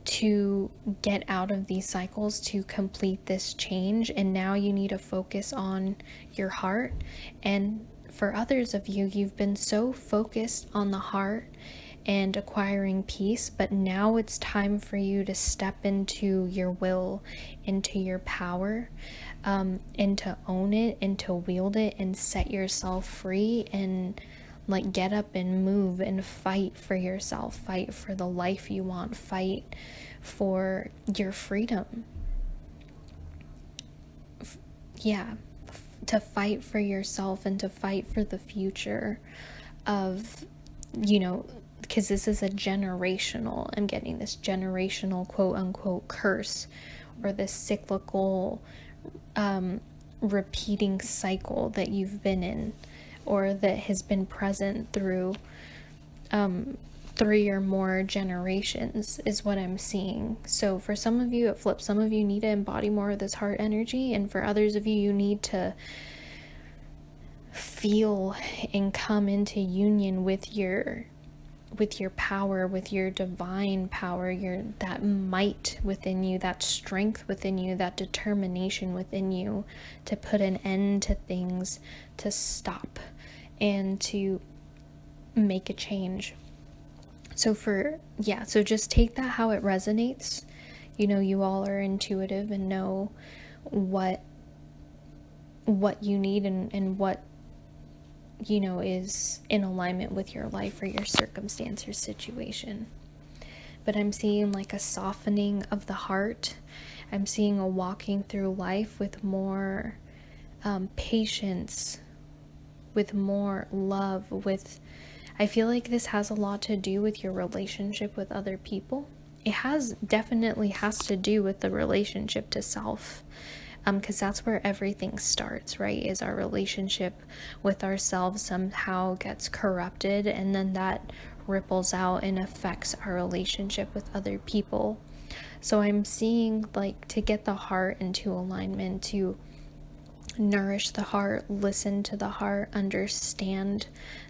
to get out of these cycles, to complete this change, and now you need to focus on your heart. And for others of you, you've been so focused on the heart and acquiring peace, but now it's time for you to step into your will, into your power, and to own it and to wield it and set yourself free, and like get up and move and fight for yourself, fight for the life you want, fight for your freedom. To fight for yourself and to fight for the future of, because this is a generational, I'm getting this generational quote unquote curse, or this cyclical repeating cycle that you've been in, or that has been present through 3 or more generations is what I'm seeing. So for some of you, it flips. Some of you need to embody more of this heart energy, and for others of you, you need to feel and come into union with your power, with your divine power, that might within you, that strength within you, that determination within you to put an end to things, to stop, and to make a change. So so just take that how it resonates. You all are intuitive and know what you need and what is in alignment with your life or your circumstance or situation. But I'm seeing like a softening of the heart. I'm seeing a walking through life with more patience, with more love, I feel like this has a lot to do with your relationship with other people. It definitely has to do with the relationship to self. Because that's where everything starts, right? Is our relationship with ourselves somehow gets corrupted, and then that ripples out and affects our relationship with other people. So I'm seeing like to get the heart into alignment, to nourish the heart, listen to the heart, understand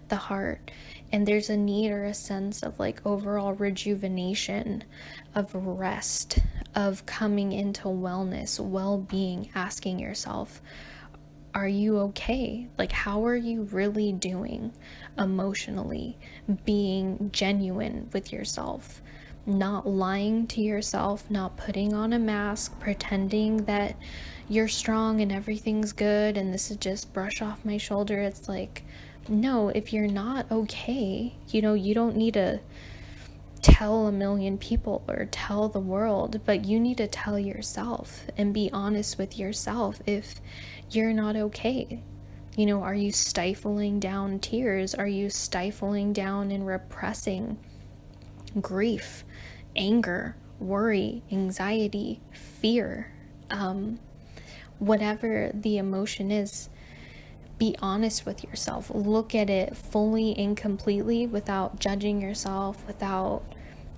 the heart. And there's a need or a sense of like overall rejuvenation, of rest, of coming into wellness, well-being, asking yourself, are you okay? Like, how are you really doing emotionally? Being genuine with yourself, not lying to yourself, not putting on a mask, pretending that you're strong and everything's good and this is just brush off my shoulder. It's like, no, if you're not okay, you don't need to tell a million people or tell the world, but you need to tell yourself and be honest with yourself if you're not okay. Are you stifling down tears? Are you stifling down and repressing grief, anger, worry, anxiety, fear? Whatever the emotion is, be honest with yourself. Look at it fully and completely without judging yourself,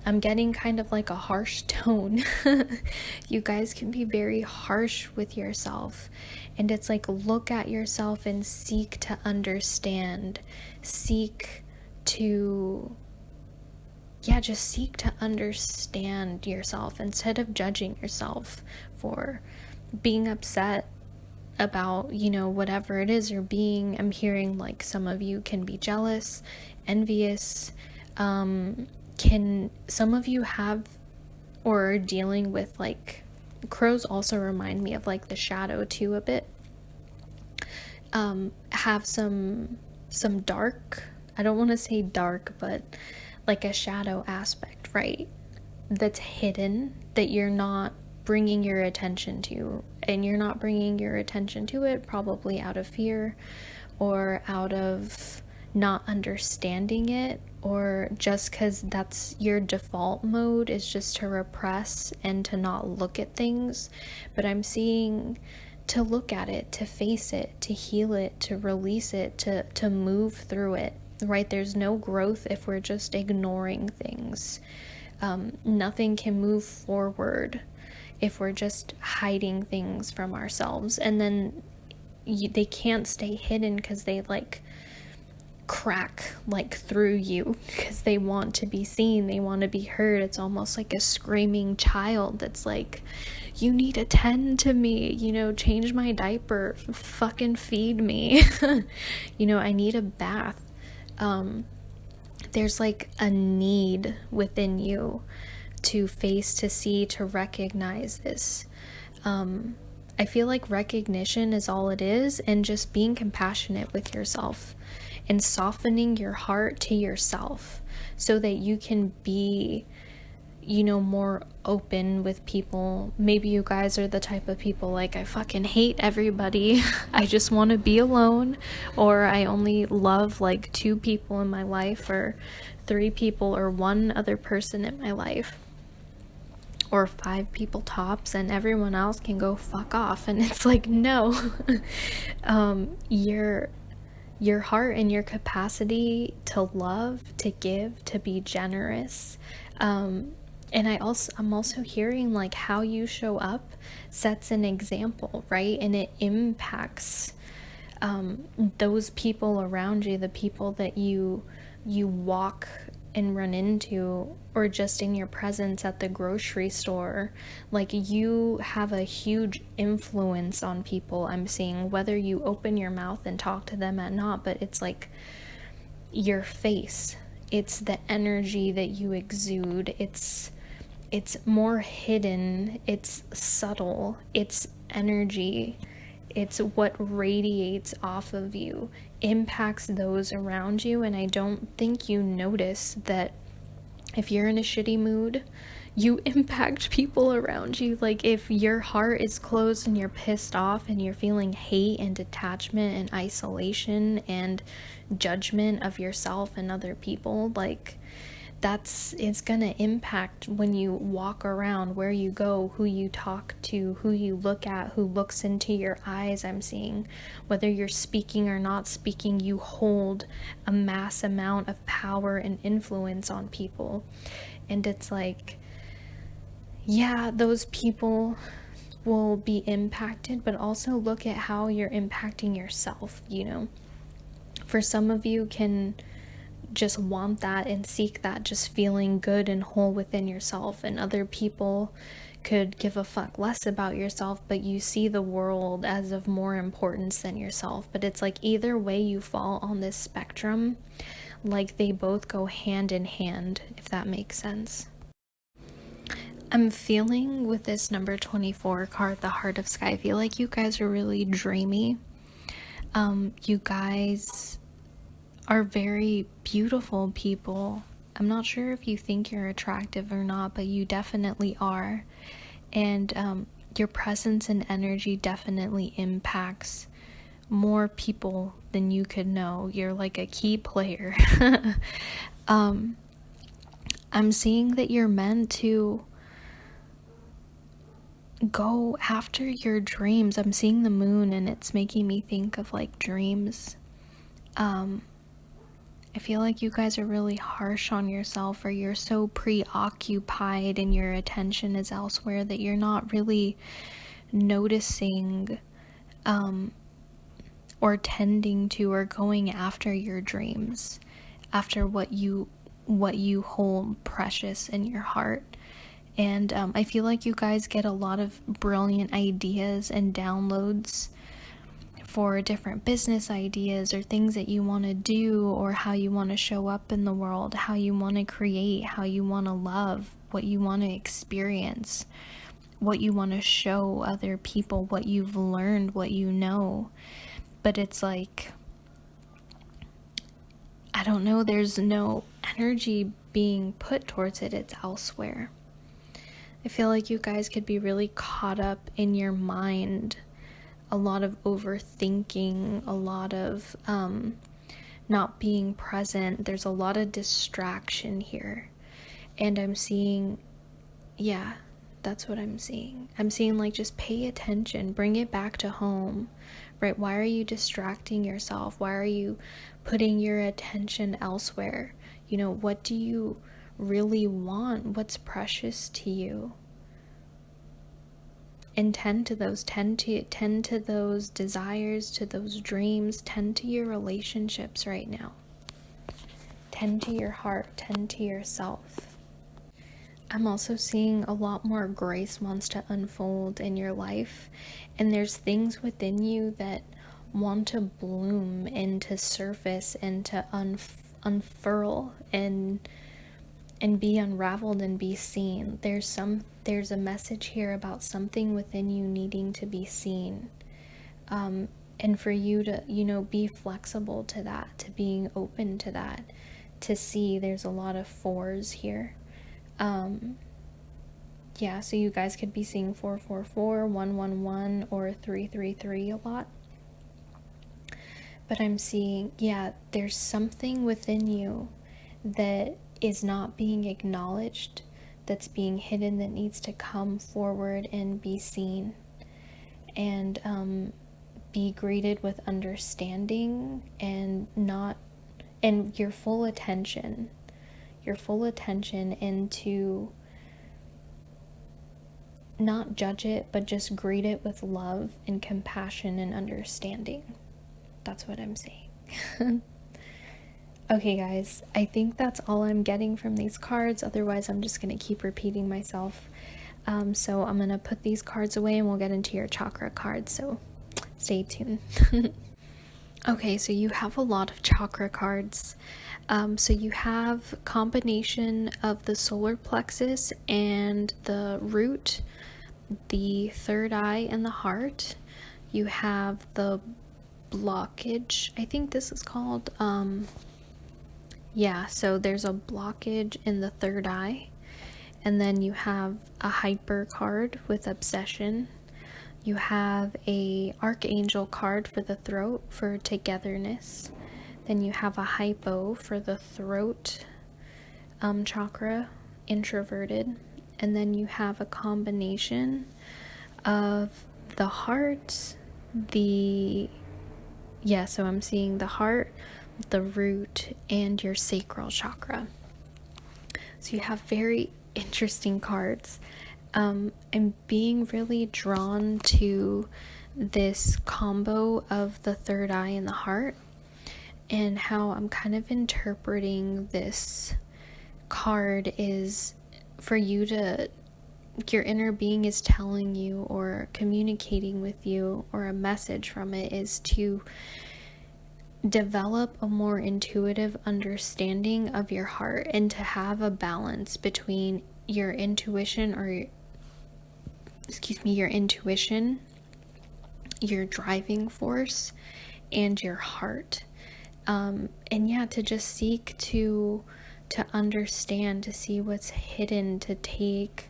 I'm getting kind of like a harsh tone. You guys can be very harsh with yourself. And it's like, look at yourself and seek to understand. Seek to understand yourself instead of judging yourself for being upset about, whatever it is, or I'm hearing like some of you can be jealous, envious, some of you have or are dealing with like, crows also remind me of like the shadow too a bit, have some dark, I don't want to say dark, but like a shadow aspect, right? That's hidden, that you're not bringing your attention to, and you're not bringing your attention to it probably out of fear or out of not understanding it, or just because that's your default mode, is just to repress and to not look at things. But I'm seeing to look at it, to face it, to heal it, to release it, to move through it, right? There's no growth if we're just ignoring things. Nothing can move forward if we're just hiding things from ourselves. And then they can't stay hidden because they like crack like through you, because they want to be seen, they want to be heard. It's almost like a screaming child that's like, you need to tend to me, change my diaper, fucking feed me. I need a bath. There's like a need within you to face, to see, to recognize this. I feel like recognition is all it is, and just being compassionate with yourself and softening your heart to yourself so that you can be more open with people. Maybe you guys are the type of people like, I fucking hate everybody. I just want to be alone, or I only love like 2 people in my life, or 3 people, or 1 other person in my life, or 5 people tops, and everyone else can go fuck off. And it's like, no. Your heart and your capacity to love, to give, to be generous, and I'm also hearing like how you show up sets an example, right? And it impacts those people around you, the people that you walk and run into, or just in your presence at the grocery store. Like, you have a huge influence on people, I'm seeing, whether you open your mouth and talk to them or not. But it's like your face, it's the energy that you exude, it's more hidden, it's subtle, it's energy, it's what radiates off of you, impacts those around you. And I don't think you notice that if you're in a shitty mood, you impact people around you. Like, if your heart is closed and you're pissed off and you're feeling hate and detachment and isolation and judgment of yourself and other people, like, it's gonna impact when you walk around, where you go, who you talk to, who you look at, who looks into your eyes. I'm seeing, whether you're speaking or not speaking, you hold a mass amount of power and influence on people. And it's like, yeah, those people will be impacted, but also look at how you're impacting yourself. For some of you can just want that and seek that, just feeling good and whole within yourself, and other people could give a fuck less about yourself, but you see the world as of more importance than yourself. But it's like, either way you fall on this spectrum, like, they both go hand in hand, if that makes sense. I'm feeling with this number 24 card, the Heart of Sky, I feel like you guys are really dreamy. You guys are very beautiful people. I'm not sure if you think you're attractive or not, but you definitely are. And your presence and energy definitely impacts more people than you could know. You're like a key player. I'm seeing that you're meant to go after your dreams. I'm seeing the moon, and it's making me think of like dreams. I feel like you guys are really harsh on yourself, or you're so preoccupied and your attention is elsewhere that you're not really noticing or tending to, or going after your dreams, after what you hold precious in your heart. And I feel like you guys get a lot of brilliant ideas and downloads for different business ideas, or things that you want to do, or how you want to show up in the world, how you want to create, how you want to love, what you want to experience, what you want to show other people, what you've learned, what you know. But it's like, I don't know, there's no energy being put towards it, it's elsewhere. I feel like you guys could be really caught up in your mind, a lot of overthinking, a lot of not being present. There's a lot of distraction here. And I'm seeing, yeah, that's what I'm seeing. I'm seeing, like, just pay attention, bring it back to home, right? Why are you distracting yourself? Why are you putting your attention elsewhere? What do you really want? What's precious to you? And tend to those desires, to those dreams, tend to your relationships right now. Tend to your heart, tend to yourself. I'm also seeing a lot more grace wants to unfold in your life, and there's things within you that want to bloom and to surface and to unfurl and be unraveled and be seen. There's a message here about something within you needing to be seen, and for you to be flexible to that, to being open to that, to see. There's a lot of 4s here. yeah, so you guys could be seeing 444, 111, or 333 a lot. But I'm seeing, yeah, there's something within you that is not being acknowledged, that's being hidden, that needs to come forward and be seen, and be greeted with understanding and not, and your full attention, and to not judge it, but just greet it with love and compassion and understanding. That's what I'm saying. Okay, guys, I think that's all I'm getting from these cards. Otherwise, I'm just going to keep repeating myself. So I'm going to put these cards away and we'll get into your chakra cards. So stay tuned. Okay, so you have a lot of chakra cards. So you have combination of the solar plexus and the root, the third eye, and the heart. You have the blockage, I think this is called, yeah, so there's a blockage in the third eye, and then you have a hyper card with obsession. You have a archangel card for the throat for togetherness. Then you have a hypo for the throat chakra, introverted. And then you have a combination of the heart, so I'm seeing the heart, the root, and your sacral chakra. So you have very interesting cards. I'm being really drawn to this combo of the third eye and the heart, and how I'm kind of interpreting this card is for you to, your inner being is telling you or communicating with you, or a message from it is to develop a more intuitive understanding of your heart, and to have a balance between your intuition, your driving force, and your heart. And yeah, to just seek to understand, to see what's hidden, to take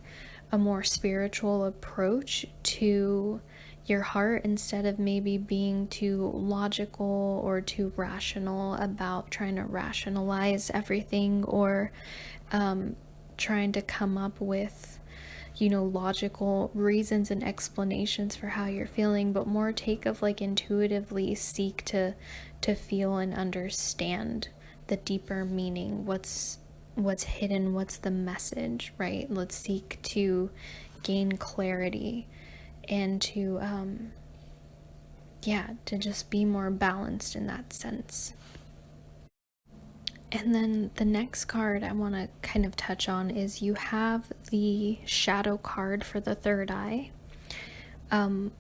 a more spiritual approach to your heart, instead of maybe being too logical or too rational about trying to rationalize everything, or trying to come up with, logical reasons and explanations for how you're feeling, but more take of like intuitively seek to feel and understand the deeper meaning, what's hidden, what's the message, right? Let's seek to gain clarity, and to just be more balanced in that sense. And then the next card I want to kind of touch on is you have the shadow card for the third eye. And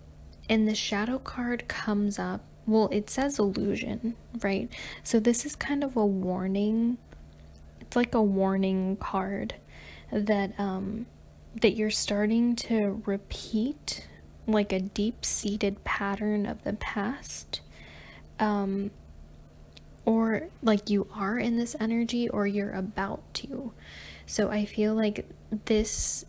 the shadow card comes up, well, it says illusion, right? So this is kind of a warning. It's like a warning card that that you're starting to repeat like a deep-seated pattern of the past, or like you are in this energy, or you're about to. So I feel like this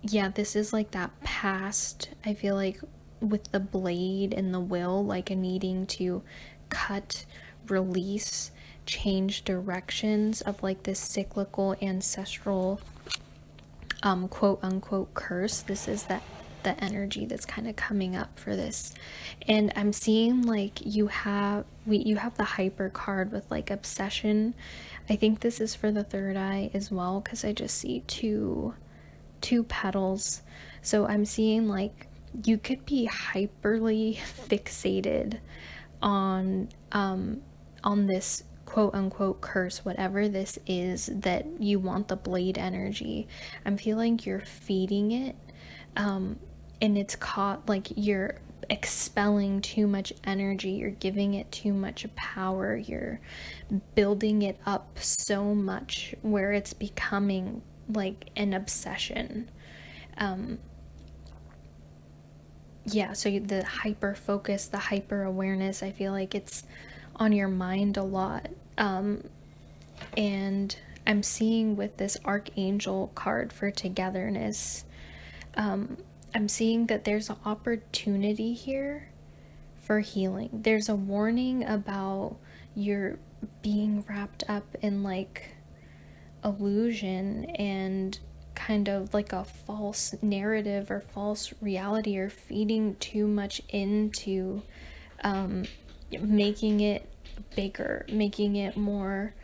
is like that past. I feel like with the blade and the will, like a needing to cut, release, change directions of like this cyclical ancestral quote unquote curse. This is the energy that's kind of coming up for this. And I'm seeing like you have the hyper card with like obsession. I think this is for the third eye as well, because I just see two petals. So I'm seeing like you could be hyperly fixated on this quote unquote curse, whatever this is, that you want the blade energy. I'm feeling you're feeding it, and it's caught, like you're expelling too much energy, you're giving it too much power, you're building it up so much where it's becoming like an obsession. So the hyper focus, the hyper awareness, I feel like it's on your mind a lot. And I'm seeing with this Archangel card for togetherness, I'm seeing that there's an opportunity here for healing. There's a warning about your being wrapped up in like illusion and kind of like a false narrative or false reality, or feeding too much into making it bigger, making it more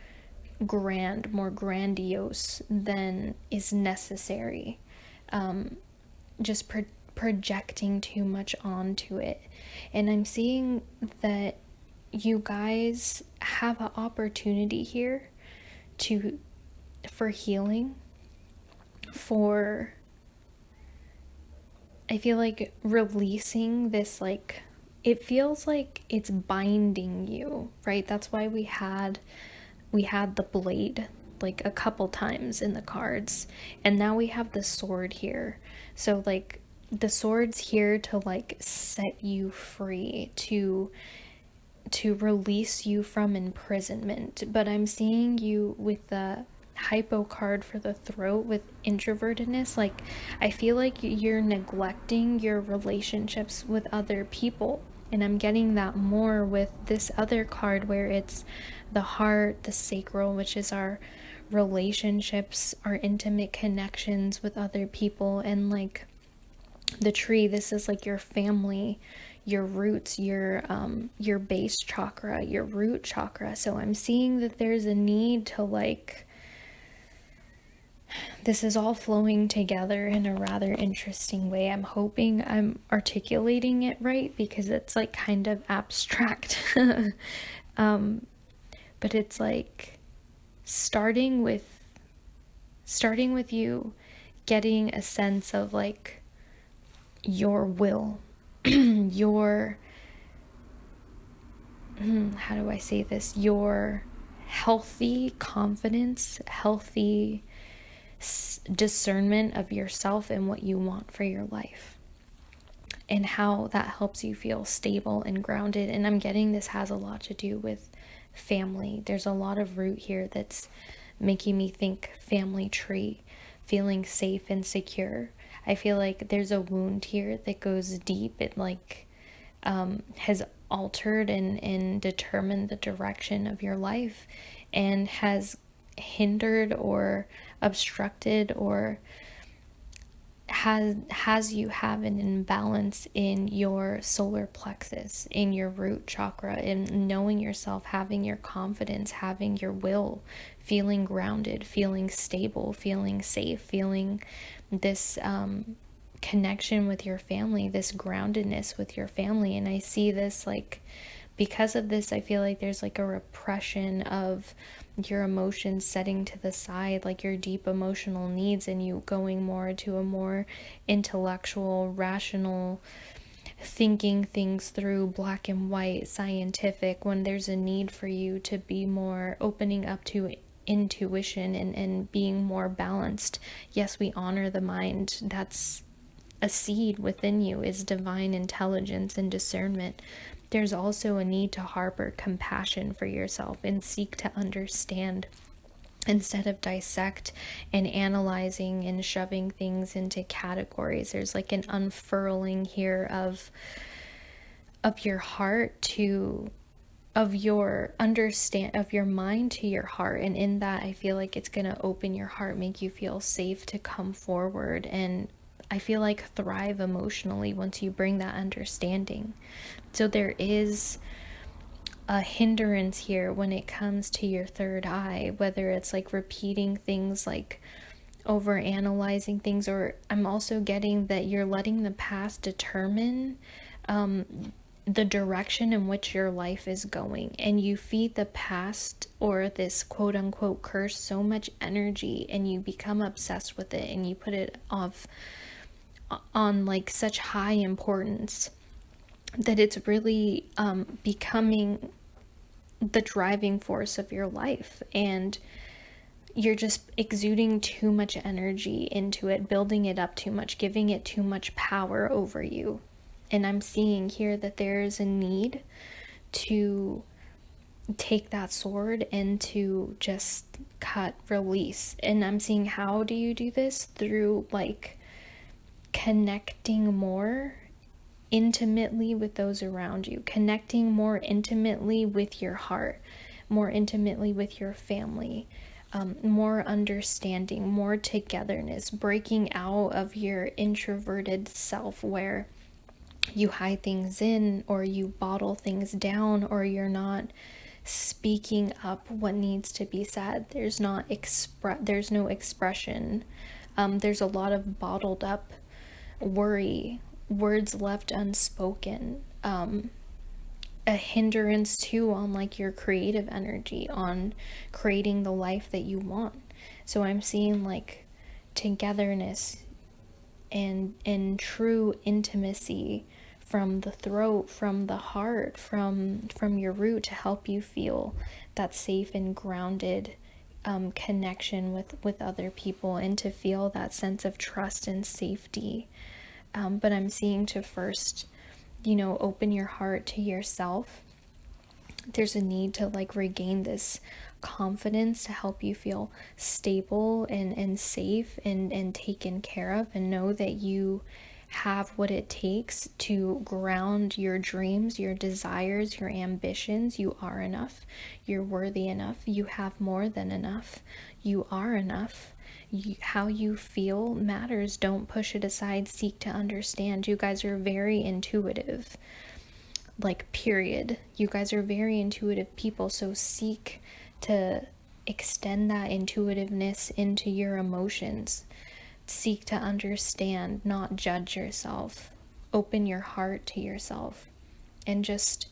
grand, more grandiose than is necessary. Just projecting too much onto it. And I'm seeing that you guys have an opportunity here for healing, for, I feel like, releasing this, like, it feels like it's binding you, right? That's why we had the blade like a couple times in the cards, and now we have the sword here. So like the sword's here to like set you free, to release you from imprisonment. But I'm seeing you with the hypo card for the throat with introvertedness. Like, I feel like you're neglecting your relationships with other people, and I'm getting that more with this other card where it's the heart, the sacral, which is our relationships, our intimate connections with other people. And like the tree, this is like your family, your roots, your base chakra, your root chakra. So I'm seeing that there's a need to like, this is all flowing together in a rather interesting way. I'm hoping I'm articulating it right, because it's like kind of abstract. But it's like starting with you getting a sense of like your will, your, how do I say this? Your healthy confidence, healthy discernment of yourself and what you want for your life, and how that helps you feel stable and grounded. And I'm getting this has a lot to do with family. There's a lot of root here that's making me think family tree, feeling safe and secure. I feel like there's a wound here that goes deep. It like has altered and determined the direction of your life, and has hindered or obstructed or has you have an imbalance in your solar plexus, in your root chakra, in knowing yourself, having your confidence, having your will, feeling grounded, feeling stable, feeling safe, feeling this connection with your family, this groundedness with your family. And I see this like, because of this, I feel like there's like a repression of your emotions setting to the side, like your deep emotional needs, and you going more to a more intellectual, rational, thinking things through, black and white, scientific, when there's a need for you to be more opening up to intuition and being more balanced. Yes, we honor the mind. That's a seed within you, is divine intelligence and discernment. There's also a need to harbor compassion for yourself and seek to understand instead of dissect and analyzing and shoving things into categories. There's like an unfurling here of your heart to, of your mind to your heart. And in that, I feel like it's going to open your heart, make you feel safe to come forward, and I feel like thrive emotionally once you bring that understanding. So there is a hindrance here when it comes to your third eye, whether it's like repeating things, like over analyzing things, or I'm also getting that you're letting the past determine the direction in which your life is going, and you feed the past or this quote unquote curse so much energy, and you become obsessed with it, and you put it off on like such high importance that it's really becoming the driving force of your life, and you're just exuding too much energy into it, building it up too much, giving it too much power over you. And I'm seeing here that there is a need to take that sword and to just cut, release. And I'm seeing, how do you do this? Through like connecting more intimately with those around you, connecting more intimately with your heart, more intimately with your family, more understanding, more togetherness, breaking out of your introverted self where you hide things in, or you bottle things down, or you're not speaking up what needs to be said. There's no expression. There's a lot of bottled up worry, words left unspoken, a hindrance too on like your creative energy, on creating the life that you want. So I'm seeing like togetherness and true intimacy from the throat, from the heart, from your root, to help you feel that safe and grounded connection with other people, and to feel that sense of trust and safety. But I'm seeing to first, open your heart to yourself. There's a need to like regain this confidence to help you feel stable and safe and taken care of, and know that you have what it takes to ground your dreams, your desires, your ambitions. You are enough. You're worthy enough. You have more than enough. You are enough. How you feel matters. Don't push it aside. Seek to understand. You guys are very intuitive. Like, period. You guys are very intuitive people, so seek to extend that intuitiveness into your emotions. Seek to understand, not judge yourself. Open your heart to yourself, and just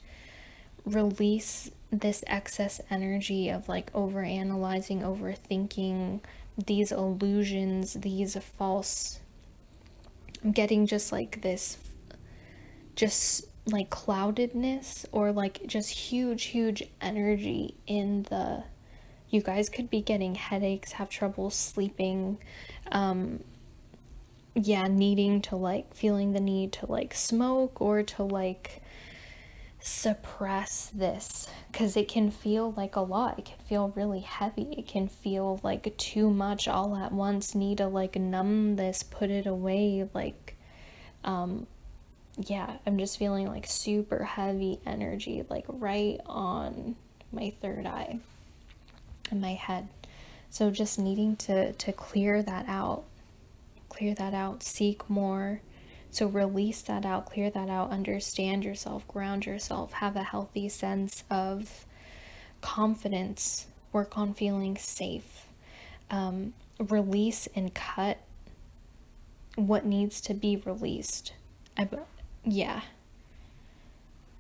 release this excess energy of like overanalyzing, overthinking, these illusions, these false. I'm getting just like this, just like cloudedness, or like just huge energy in the, you guys could be getting headaches, have trouble sleeping, needing to like, feeling the need to like smoke, or to like suppress this, because it can feel like a lot. It can feel really heavy. It can feel like too much all at once. Need to like numb this, put it away. Like, I'm just feeling like super heavy energy, like right on my third eye and my head. So just needing to clear that out, seek more. So release that out, clear that out, understand yourself, ground yourself, have a healthy sense of confidence, work on feeling safe, release and cut what needs to be released.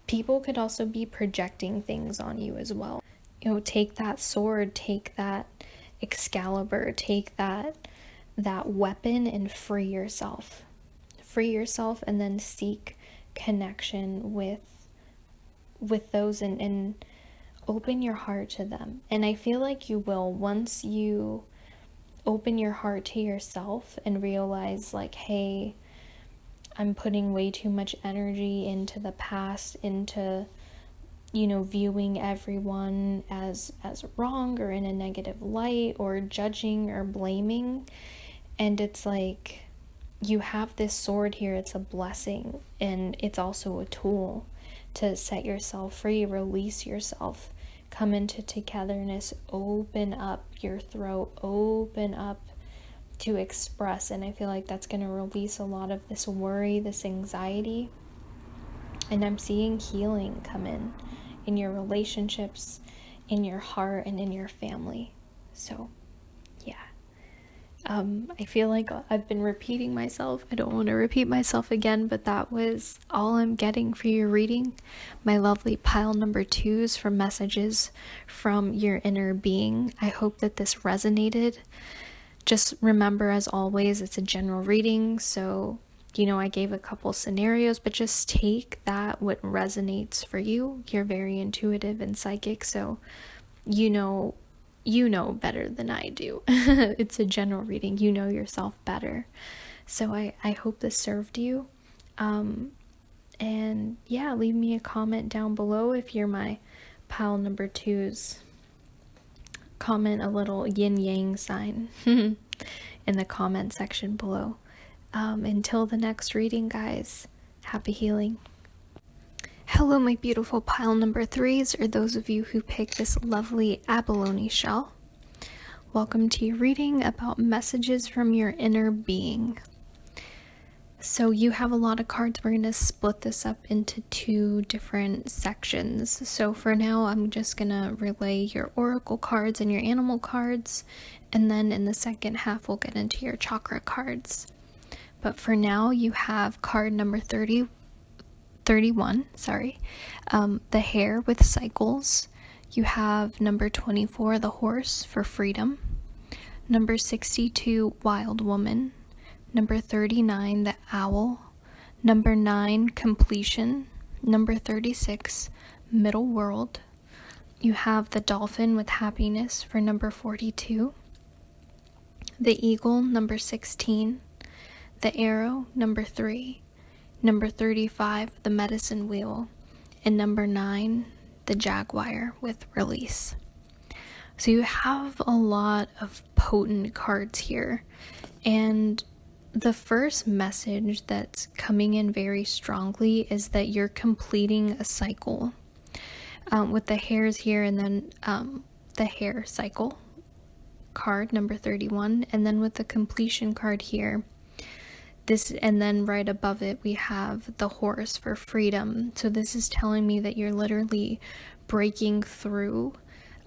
People could also be projecting things on you as well. Take that sword, take that Excalibur, take that weapon and free yourself. Free yourself, and then seek connection with those, and open your heart to them. And I feel like you will, once you open your heart to yourself and realize like, hey, I'm putting way too much energy into the past, into viewing everyone as wrong or in a negative light, or judging or blaming. And it's like, you have this sword here. It's a blessing, and it's also a tool to set yourself free, release yourself, come into togetherness, open up your throat, open up to express. And I feel like that's going to release a lot of this worry, this anxiety. And I'm seeing healing come in your relationships, in your heart, and in your family. So I feel like I've been repeating myself. I don't want to repeat myself again, but that was all I'm getting for your reading. My lovely pile number 2s from messages from your inner being. I hope that this resonated. Just remember, as always, it's a general reading, so I gave a couple scenarios, but just take that what resonates for you. You're very intuitive and psychic, so you know better than I do. It's a general reading. You know yourself better. So I hope this served you. And leave me a comment down below if you're my pile number 2s. comment a little yin yang sign in the comment section below. Until the next reading, guys, happy healing. Hello, my beautiful pile number 3s, or those of you who picked this lovely abalone shell. Welcome to your reading about messages from your inner being. So you have a lot of cards. We're going to split this up into 2 different sections. So for now, I'm just going to relay your oracle cards and your animal cards. And then in the second half, we'll get into your chakra cards. But for now, you have card number 31, the hare with cycles. You have number 24, the horse for freedom. Number 62, wild woman. Number 39, the owl. Number 9, completion. Number 36, middle world. You have the dolphin with happiness for number 42. The eagle, number 16. The arrow, number 3. Number 35, the medicine wheel. And number 9, the jaguar with release. So you have a lot of potent cards here. And the first message that's coming in very strongly is that you're completing a cycle with the hares here, and then the hare cycle card number 31, and then with the completion card here, this, and then right above it we have the horse for freedom. So this is telling me that you're literally breaking through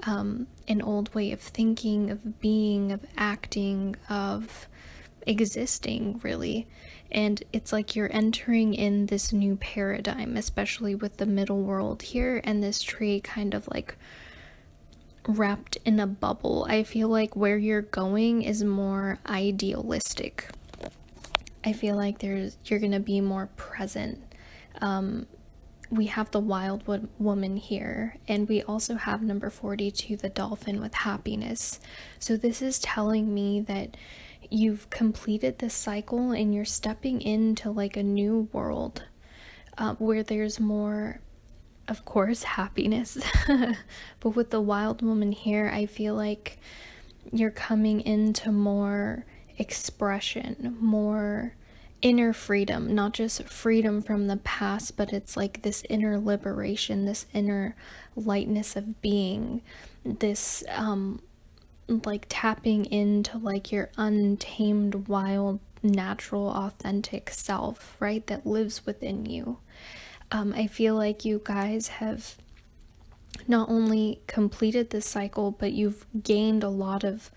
an old way of thinking, of being, of acting, of existing, really. And it's like you're entering in this new paradigm, especially with the middle world here and this tree kind of like wrapped in a bubble. I feel like where you're going is more idealistic. I feel like you're gonna be more present. We have the wild woman here, and we also have number 42, the dolphin with happiness. So this is telling me that you've completed this cycle and you're stepping into like a new world where there's more, of course, happiness. But with the wild woman here, I feel like you're coming into more expression, more inner freedom, not just freedom from the past, but it's like this inner liberation, this inner lightness of being, this like tapping into like your untamed, wild, natural, authentic self, right, that lives within you. I feel like you guys have not only completed this cycle, but you've gained a lot of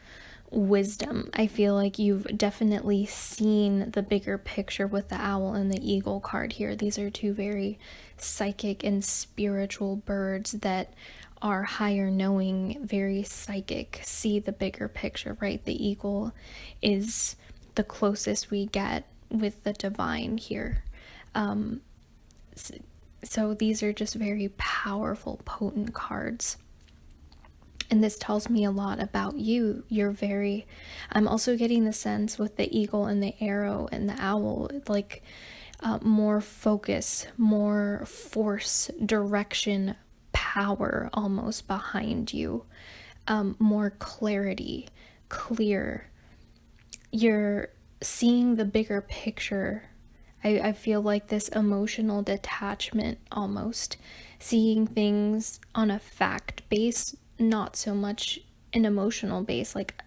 wisdom. I feel like you've definitely seen the bigger picture with the owl and the eagle card here. These are 2 very psychic and spiritual birds that are higher knowing, very psychic, see the bigger picture, right? The eagle is the closest we get with the divine here. So these are just very powerful, potent cards. And this tells me a lot about you. I'm also getting the sense with the eagle and the arrow and the owl, like more focus, more force, direction, power almost behind you, more clarity, clear. You're seeing the bigger picture. I feel like this emotional detachment almost, seeing things on a fact base, not so much an emotional base. Like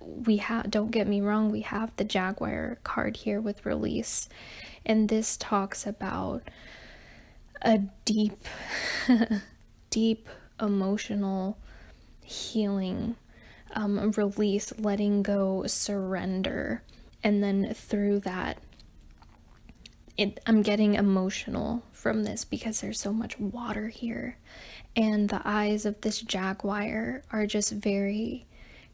don't get me wrong, we have the jaguar card here with release, and this talks about a deep deep emotional healing, release, letting go, surrender. And then through that, I'm getting emotional from this because there's so much water here, and the eyes of this jaguar are just very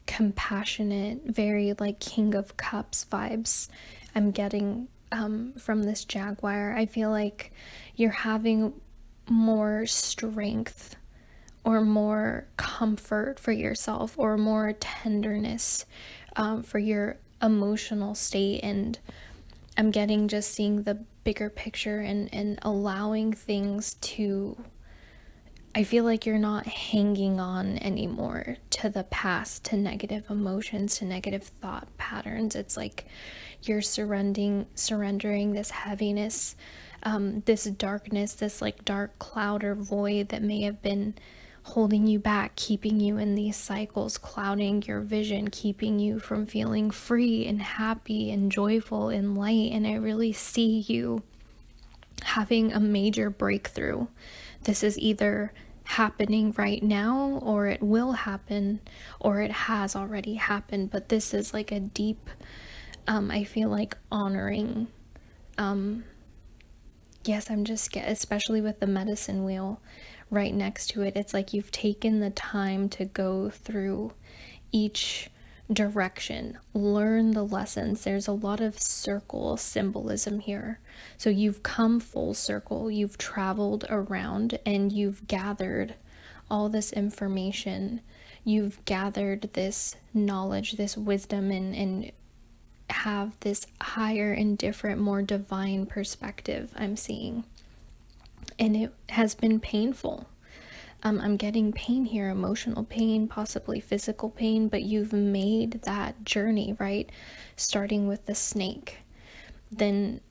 compassionate, very like King of Cups vibes I'm getting from this jaguar. I feel like you're having more strength or more comfort for yourself, or more tenderness for your emotional state. And I'm getting just seeing the bigger picture and allowing things to I feel like you're not hanging on anymore to the past, to negative emotions, to negative thought patterns. It's like you're surrendering this heaviness, this darkness, this like dark cloud or void that may have been holding you back, keeping you in these cycles, clouding your vision, keeping you from feeling free and happy and joyful and light. And I really see you having a major breakthrough. This is either happening right now, or it will happen, or it has already happened. But this is like a deep, I feel like honoring. Yes, I'm just especially with the medicine wheel right next to it. It's like you've taken the time to go through each direction, learn the lessons. There's a lot of circle symbolism here. So you've come full circle, you've traveled around, and you've gathered all this information. You've gathered this knowledge, this wisdom, and have this higher and different, more divine perspective I'm seeing. And it has been painful. I'm getting pain here, emotional pain, possibly physical pain, but you've made that journey, right? Starting with the snake, then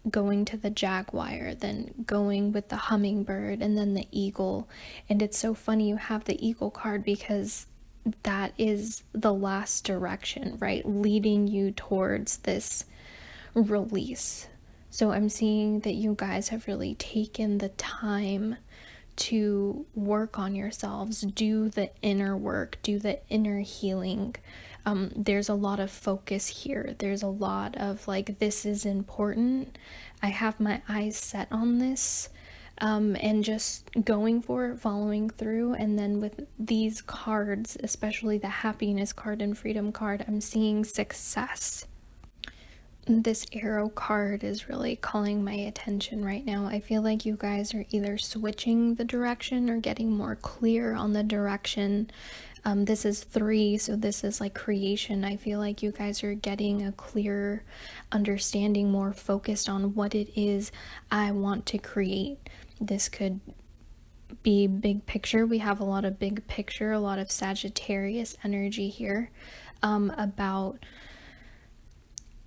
going to the jaguar, then going with the hummingbird, and then the eagle. And it's so funny you have the eagle card, because that is the last direction, right? Leading you towards this release. So I'm seeing that you guys have really taken the time to work on yourselves, do the inner work, do the inner healing. There's a lot of focus here. There's a lot of like, this is important. I have my eyes set on this, and just going for it, following through. And then with these cards, especially the happiness card and freedom card, I'm seeing success. This arrow card is really calling my attention right now. I feel like you guys are either switching the direction or getting more clear on the direction. This is 3, so this is like creation. I feel like you guys are getting a clearer understanding, more focused on what it is I want to create. This could be big picture. We have a lot of big picture, a lot of Sagittarius energy here, about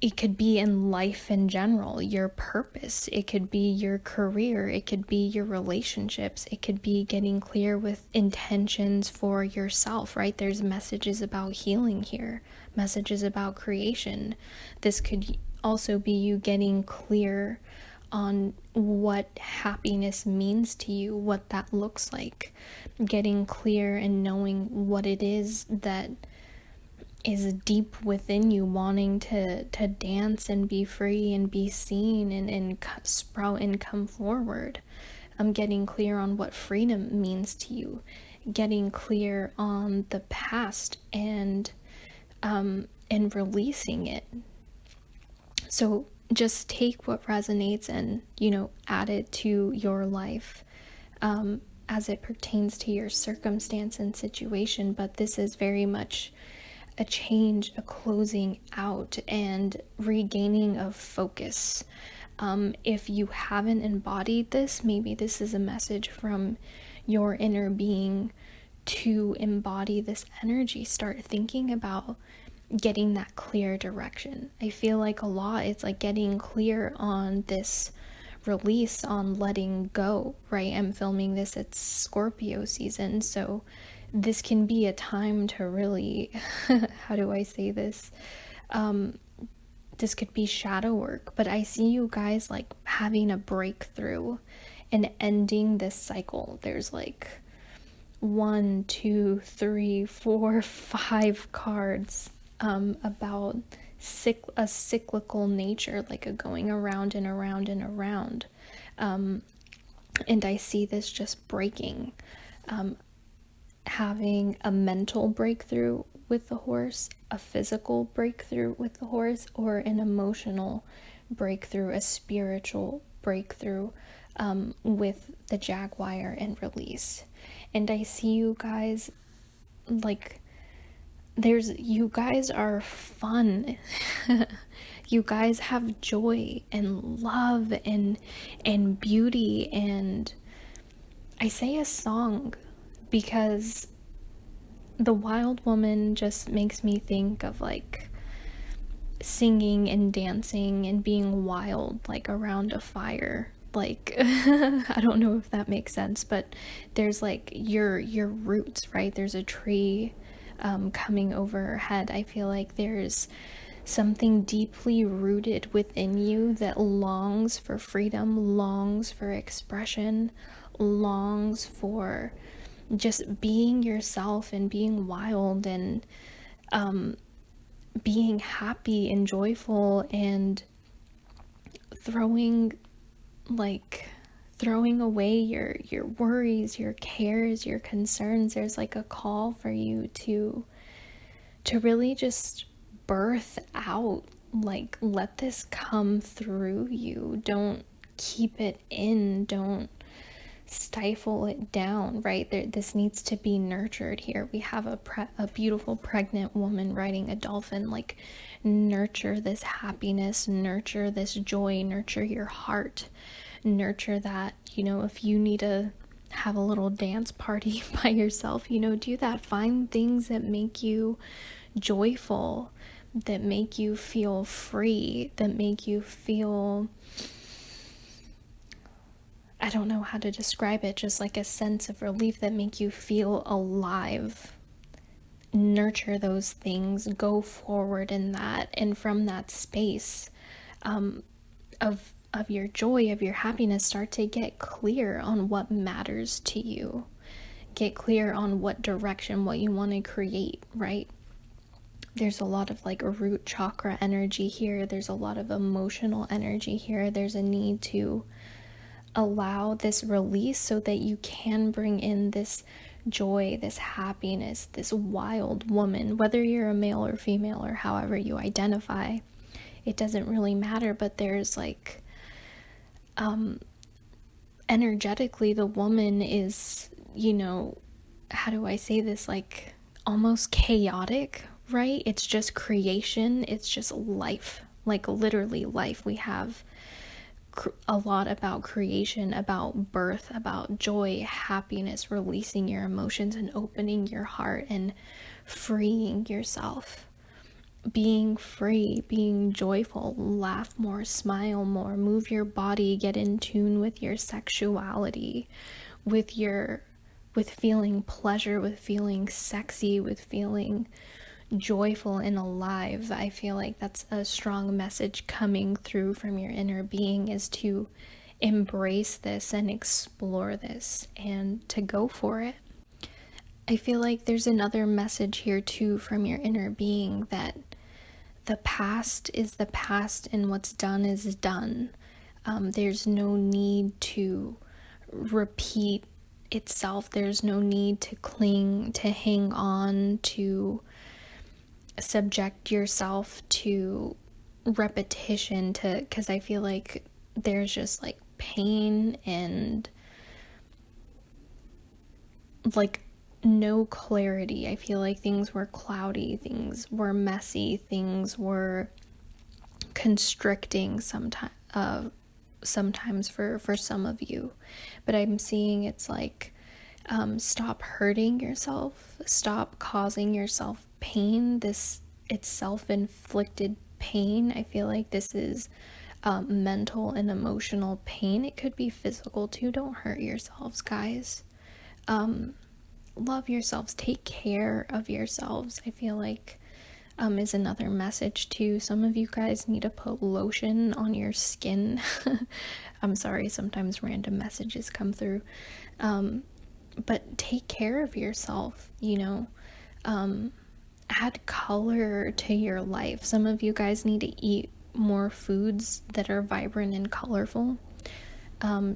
it could be in life in general, your purpose. It could be your career. It could be your relationships. It could be getting clear with intentions for yourself, right? There's messages about healing here, messages about creation. This could also be you getting clear on what happiness means to you, what that looks like. Getting clear and knowing what it is that is deep within you, wanting to dance and be free and be seen and sprout and come forward. I'm getting clear on what freedom means to you, getting clear on the past and releasing it. So just take what resonates and, add it to your life as it pertains to your circumstance and situation. But this is very much a change, a closing out, and regaining of focus. If you haven't embodied this, maybe this is a message from your inner being to embody this energy. Start thinking about getting that clear direction. I feel like a lot, it's like getting clear on this release, on letting go, right? I'm filming this at Scorpio season, so this can be a time to really, how do I say this? This could be shadow work, but I see you guys like having a breakthrough and ending this cycle. There's like 1, 2, 3, 4, 5 cards about a cyclical nature, like a going around and around and around. And I see this just breaking. Having a mental breakthrough with the horse, a physical breakthrough with the horse, or an emotional breakthrough, a spiritual breakthrough with the jaguar and release. And I see you guys like you guys are fun. You guys have joy and love and beauty, and I say a song because the wild woman just makes me think of like singing and dancing and being wild, like around a fire. Like I don't know if that makes sense, but there's like your roots, right? There's a tree coming overhead. I feel like there's something deeply rooted within you that longs for freedom, longs for expression, longs for just being yourself and being wild and being happy and joyful and throwing throwing away your worries, your cares, your concerns. There's like a call for you to really just birth out, like let this come through you. Don't keep it in, don't stifle it down, right? This needs to be nurtured here. We have a beautiful pregnant woman riding a dolphin. Like, nurture this happiness, nurture this joy, nurture your heart, nurture that. If you need to have a little dance party by yourself, do that. Find things that make you joyful, that make you feel free, that make you feel, I don't know how to describe it, just like a sense of relief, that make you feel alive. Nurture those things, go forward in that, and from that space of your joy, of your happiness, start to get clear on what matters to you. Get clear on what direction, what you want to create, right? There's a lot of like root chakra energy here. There's a lot of emotional energy here. There's a need to allow this release so that you can bring in this joy, this happiness, this wild woman, whether you're a male or female or however you identify. It doesn't really matter, but there's like energetically, the woman is, how do I say this, like almost chaotic, right? It's just creation, it's just life, like literally life. We have a lot about creation, about birth, about joy, happiness, releasing your emotions and opening your heart and freeing yourself. Being free, being joyful, laugh more, smile more, move your body, get in tune with your sexuality, with feeling pleasure, with feeling sexy, with feeling joyful and alive. I feel like that's a strong message coming through from your inner being, is to embrace this and explore this and to go for it. I feel like there's another message here too from your inner being, that the past is the past and what's done is done. There's no need to repeat itself. There's no need to cling, to hang on, to subject yourself to repetition, because I feel like there's just like pain and like no clarity. I feel like things were cloudy, things were messy, things were constricting sometimes for some of you. But I'm seeing it's like, stop hurting yourself, stop causing yourself pain. It's self-inflicted pain. I feel like this is mental and emotional pain. It could be physical too. Don't hurt yourselves, guys. Love yourselves, take care of yourselves. I feel like is another message too. Some of you guys need to put lotion on your skin. I'm sorry, sometimes random messages come through. But take care of yourself, add color to your life. Some of you guys need to eat more foods that are vibrant and colorful.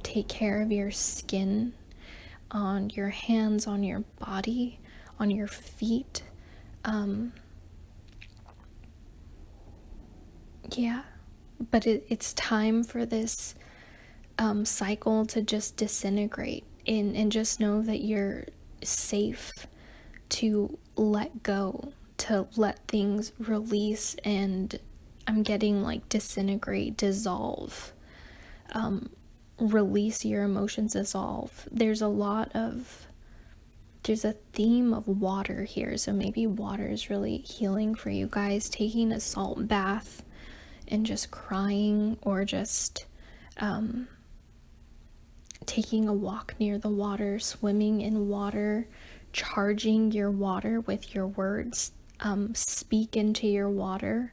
Take care of your skin, on your hands, on your body, on your feet. But it's time for this cycle to just disintegrate, and just know that you're safe to let go, to let things release, and I'm getting like disintegrate, dissolve. release your emotions, dissolve. There's a theme of water here, so maybe water is really healing for you guys. Taking a salt bath and just crying, or just taking a walk near the water, swimming in water, charging your water with your words. Speak into your water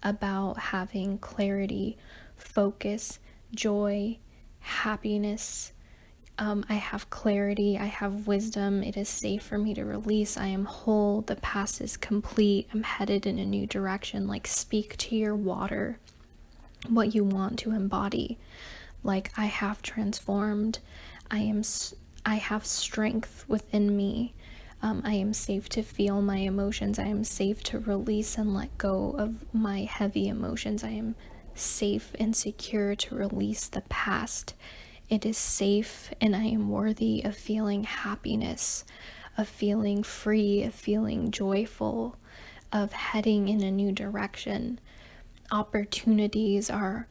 about having clarity, focus, joy, happiness. I have clarity, I have wisdom, it is safe for me to release, I am whole, the past is complete, I'm headed in a new direction. Like, speak to your water what you want to embody. Like, I have transformed, I have strength within me. I am safe to feel my emotions. I am safe to release and let go of my heavy emotions. I am safe and secure to release the past. It is safe, and I am worthy of feeling happiness, of feeling free, of feeling joyful, of heading in a new direction. Opportunities are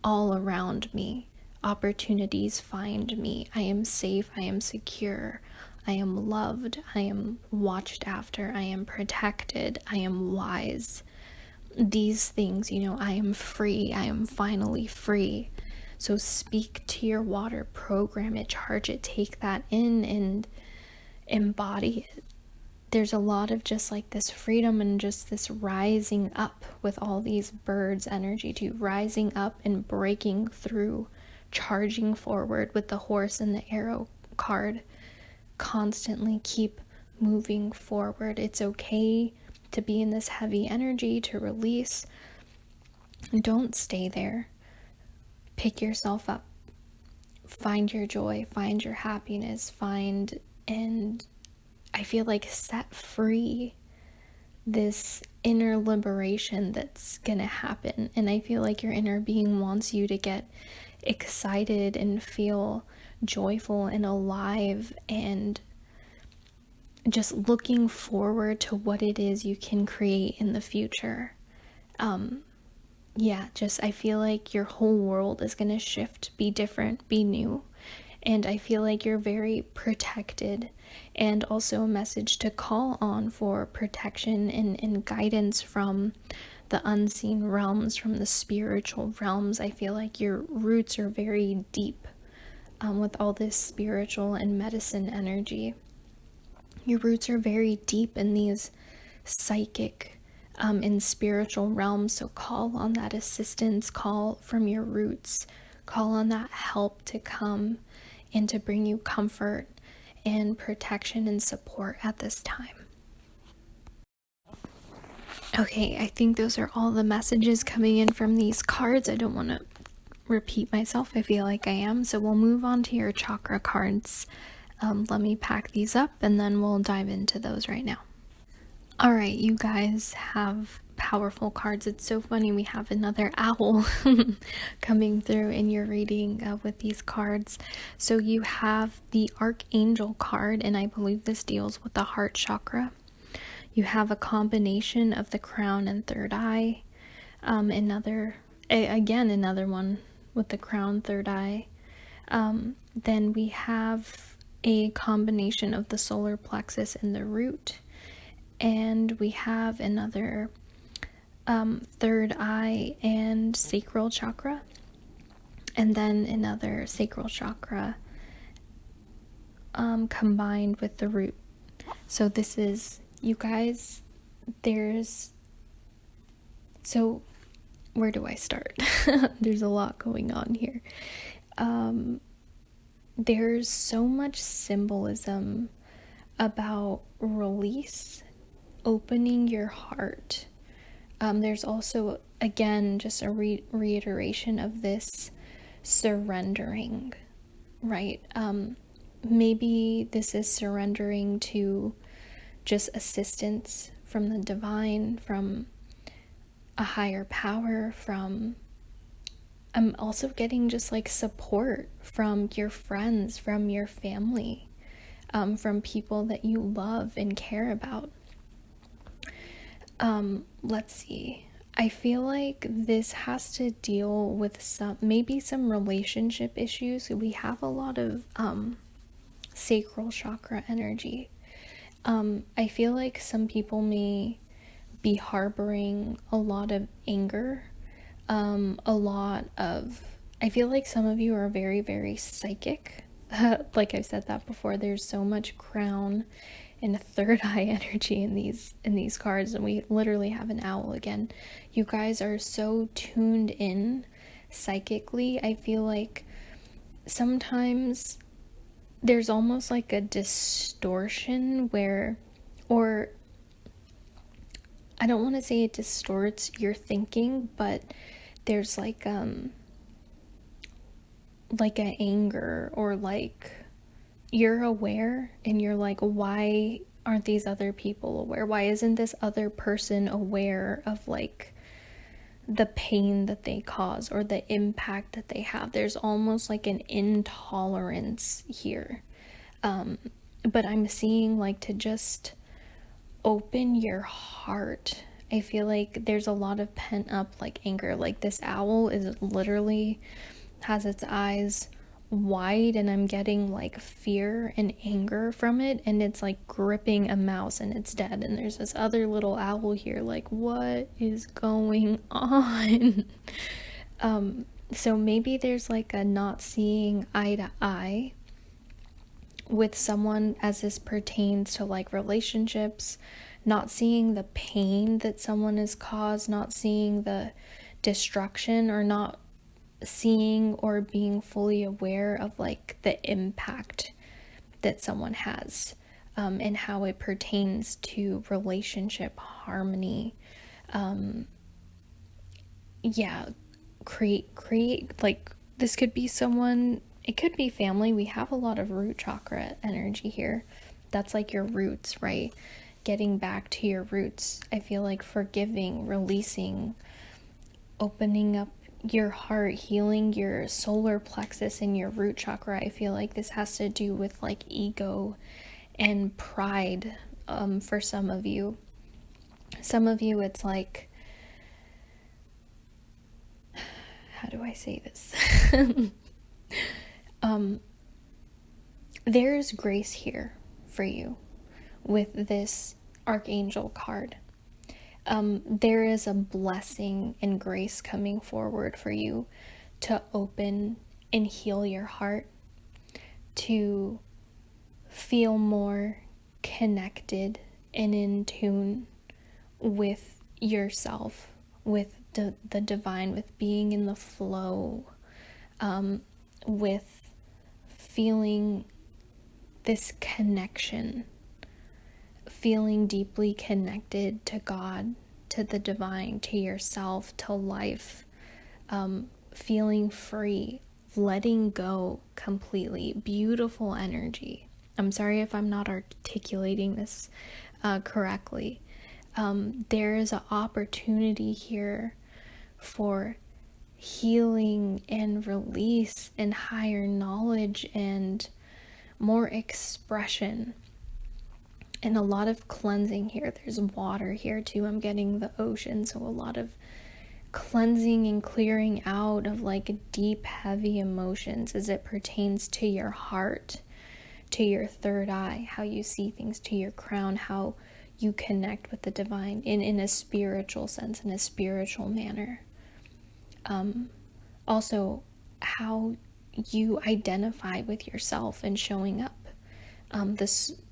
all around me. Opportunities find me. I am safe. I am secure. I am loved. I am watched after. I am protected. I am wise. These things, I am free. I am finally free. So speak to your water, program it, charge it, take that in and embody it. There's a lot of just like this freedom and just this rising up with all these birds energy too, rising up and breaking through, charging forward with the horse and the arrow card. Constantly keep moving forward. It's okay to be in this heavy energy, to release. Don't stay there. Pick yourself up. Find your joy, find your happiness, and I feel like set free this inner liberation that's gonna happen. And I feel like your inner being wants you to get excited and feel joyful and alive and just looking forward to what it is you can create in the future. I feel like your whole world is gonna shift, be different, be new. And I feel like you're very protected, and also a message to call on for protection and guidance from the unseen realms, from the spiritual realms. I feel like your roots are very deep with all this spiritual and medicine energy. Your roots are very deep in these psychic and spiritual realms. So call on that assistance, call from your roots, call on that help to come and to bring you comfort and protection and support at this time. Okay, I think those are all the messages coming in from these cards. I don't want to repeat myself. I feel like I am. So we'll move on to your chakra cards. Let me pack these up and then we'll dive into those right now. All right, you guys have powerful cards. It's so funny. We have another owl coming through in your reading with these cards. So you have the Archangel card, and I believe this deals with the heart chakra. You have a combination of the crown and third eye. Another one with the crown, third eye. Then we have a combination of the solar plexus and the root. And we have another third eye and sacral chakra. And then another sacral chakra combined with the root. So this is, you guys, so where do I start? There's a lot going on here. There's so much symbolism about release, opening your heart. There's also, again, just a reiteration of this surrendering, right? Maybe this is surrendering to just assistance from the divine, from a higher power, I'm also getting just like support from your friends, from your family, from people that you love and care about. Let's see. I feel like this has to deal with maybe some relationship issues. We have a lot of sacral chakra energy. I feel like some people may be harboring a lot of anger, I feel like some of you are very, very psychic. Like I've said that before, there's so much crown and third eye energy in these cards, and we literally have an owl again. You guys are so tuned in psychically. I feel like sometimes there's almost like a distortion or I don't want to say it distorts your thinking, but there's like an anger, or like you're aware and you're like, why aren't these other people aware? Why isn't this other person aware of like the pain that they cause or the impact that they have? There's almost like an intolerance here. But I'm seeing like to just open your heart. I feel like there's a lot of pent up like anger. Like this owl is literally has its eyes wide, and I'm getting like fear and anger from it, and it's like gripping a mouse and it's dead. And there's this other little owl here, like, what is going on? So maybe there's like a not seeing eye to eye with someone as this pertains to like relationships, not seeing the pain that someone has caused, not seeing the destruction, or not seeing or being fully aware of like the impact that someone has, and how it pertains to relationship harmony. Create like, this could be someone, it could be family. We have a lot of root chakra energy here. That's like your roots, right? Getting back to your roots. I feel like forgiving, releasing, opening up your heart, healing your solar plexus and your root chakra. I feel like this has to do with like ego and pride. For some of you it's like, how do I say this? There's grace here for you with this archangel card. There is a blessing and grace coming forward for you to open and heal your heart, to feel more connected and in tune with yourself, with the divine, with being in the flow, with feeling this connection, feeling deeply connected to God, to the divine, to yourself, to life, feeling free, letting go completely. Beautiful energy. I'm sorry if I'm not articulating this correctly. There is an opportunity here for healing and release and higher knowledge and more expression. And a lot of cleansing here. There's water here too. I'm getting the ocean, so a lot of cleansing and clearing out of like deep, heavy emotions as it pertains to your heart, to your third eye, how you see things, to your crown, how you connect with the divine in a spiritual sense, in a spiritual manner. Also, how you identify with yourself and showing up.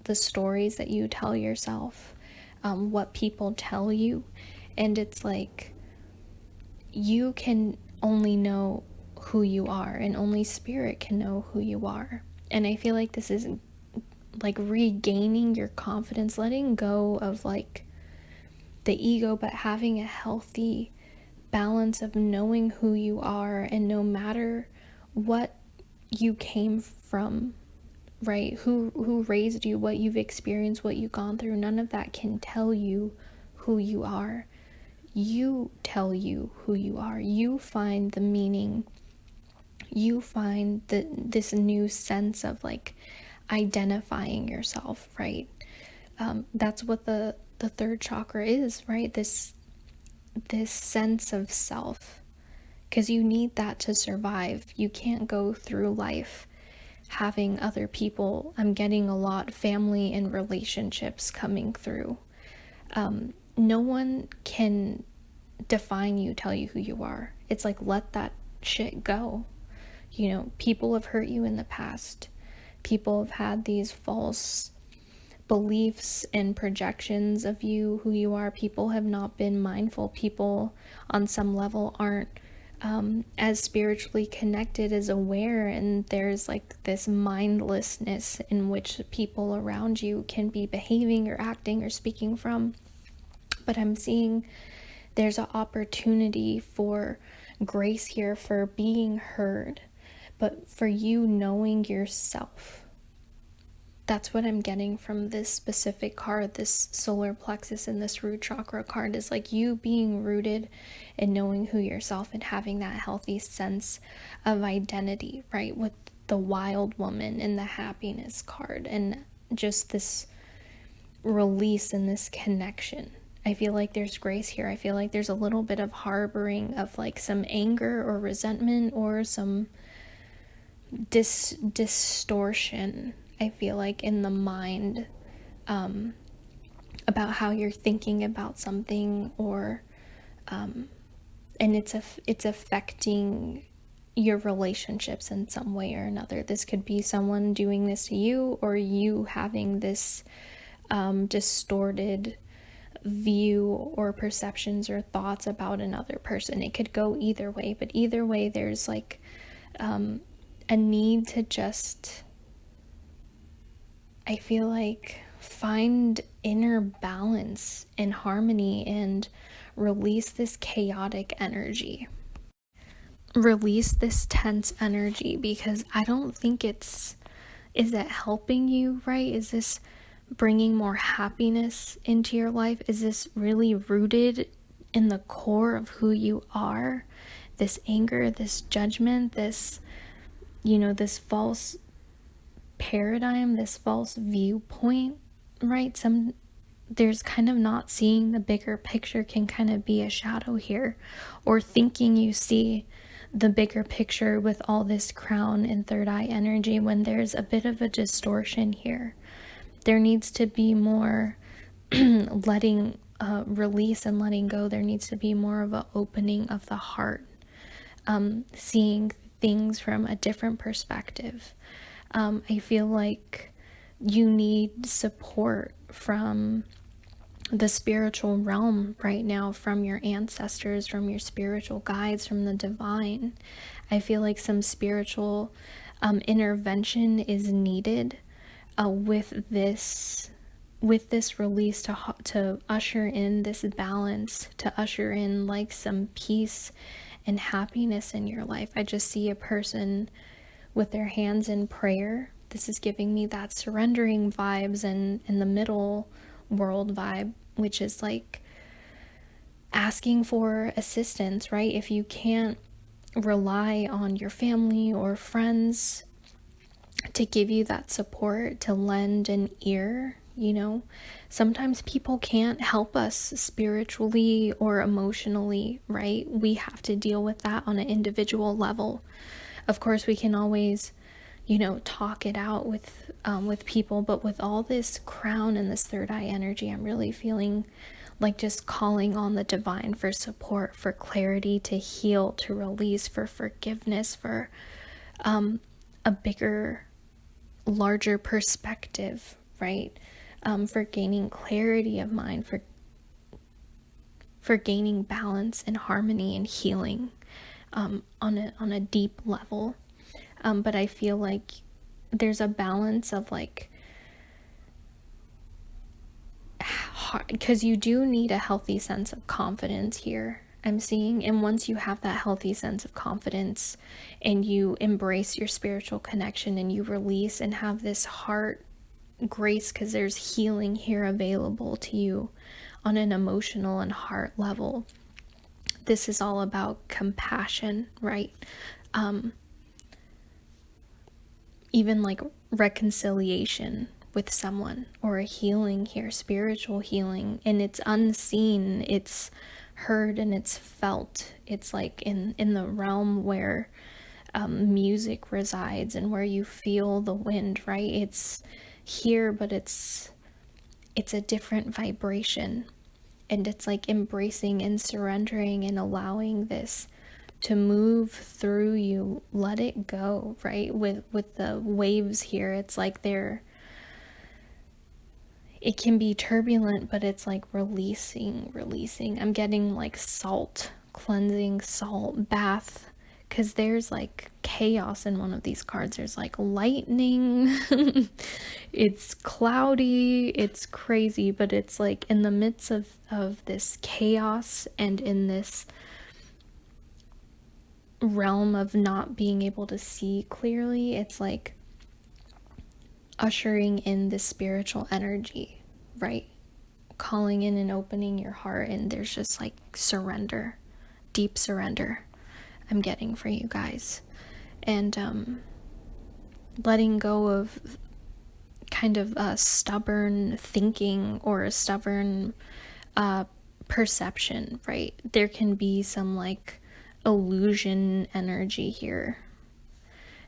The stories that you tell yourself, what people tell you, and it's like you can only know who you are, and only spirit can know who you are. And I feel like this is like regaining your confidence, letting go of like the ego, but having a healthy balance of knowing who you are, and no matter what you came from, right? Who raised you, what you've experienced, what you've gone through, none of that can tell you who you are. You tell you who you are. You find the meaning. You find this new sense of like identifying yourself, right? That's what the third chakra is, right? This this sense of self, because you need that to survive. You can't go through life having other people. I'm getting a lot family and relationships coming through. No one can define you, tell you who you are. It's like, let that shit go. You know, people have hurt you in the past. People have had these false beliefs and projections of you, who you are. People have not been mindful. People on some level aren't as spiritually connected, as aware, and there's like this mindlessness in which people around you can be behaving or acting or speaking from. But I'm seeing there's an opportunity for grace here, for being heard, but for you knowing yourself. That's what I'm getting from this specific card, this solar plexus and this root chakra card, is like you being rooted and knowing who yourself and having that healthy sense of identity, right? With the wild woman and the happiness card, and just this release and this connection. I feel like there's grace here. I feel like there's a little bit of harboring of like some anger or resentment or some distortion, I feel like, in the mind, about how you're thinking about something, or and it's affecting your relationships in some way or another. This could be someone doing this to you, or you having this distorted view or perceptions or thoughts about another person. It could go either way, but either way there's like a need to just, I feel like, find inner balance and harmony and release this chaotic energy. Release this tense energy, because I don't think is it helping you, right? Is this bringing more happiness into your life? Is this really rooted in the core of who you are? This anger, this judgment, this, this false paradigm, this false viewpoint, right? There's kind of not seeing the bigger picture can kind of be a shadow here, or thinking you see the bigger picture with all this crown and third eye energy, when there's a bit of a distortion here. There needs to be more letting release and letting go. There needs to be more of an opening of the heart, seeing things from a different perspective. I feel like you need support from the spiritual realm right now, from your ancestors, from your spiritual guides, from the divine. I feel like some spiritual intervention is needed with this release, to usher in this balance, to usher in like some peace and happiness in your life. I just see a person with their hands in prayer. This is giving me that surrendering vibes, and in the middle world vibe, which is like asking for assistance, right? If you can't rely on your family or friends to give you that support, to lend an ear, sometimes people can't help us spiritually or emotionally, right? We have to deal with that on an individual level. Of course, we can always, talk it out with people, but with all this crown and this third eye energy, I'm really feeling like just calling on the divine for support, for clarity, to heal, to release, for forgiveness, for a bigger, larger perspective, right? For gaining clarity of mind, for gaining balance and harmony and healing on a deep level. But I feel like there's a balance of like, because you do need a healthy sense of confidence here, I'm seeing. And once you have that healthy sense of confidence and you embrace your spiritual connection and you release and have this heart grace, because there's healing here available to you on an emotional and heart level. This is all about compassion, right? Even like reconciliation with someone, or a healing here, spiritual healing, and it's unseen, it's heard and it's felt. It's like in the realm where music resides and where you feel the wind, right? It's here, but it's a different vibration, and it's like embracing and surrendering and allowing this to move through you. Let it go, right? With the waves here, it's like it can be turbulent, but it's like releasing. I'm getting like salt, cleansing salt bath, because there's like chaos in one of these cards. There's like lightning. It's cloudy, it's crazy, but it's like in the midst of this chaos and in this realm of not being able to see clearly, it's like ushering in this spiritual energy, right? Calling in and opening your heart, and there's just like surrender, deep surrender I'm getting for you guys. And letting go of kind of a stubborn thinking or a stubborn perception, right? There can be some like illusion energy here.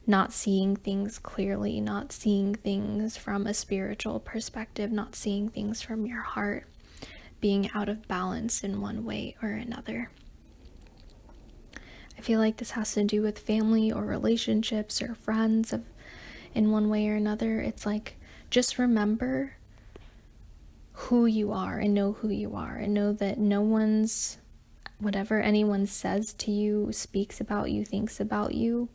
Not seeing things clearly, not seeing things from a spiritual perspective, not seeing things from your heart, being out of balance in one way or another. I feel like this has to do with family or relationships or friends in one way or another. It's like, just remember who you are and know who you are, and know that no one's, whatever anyone says to you, speaks about you, thinks about you,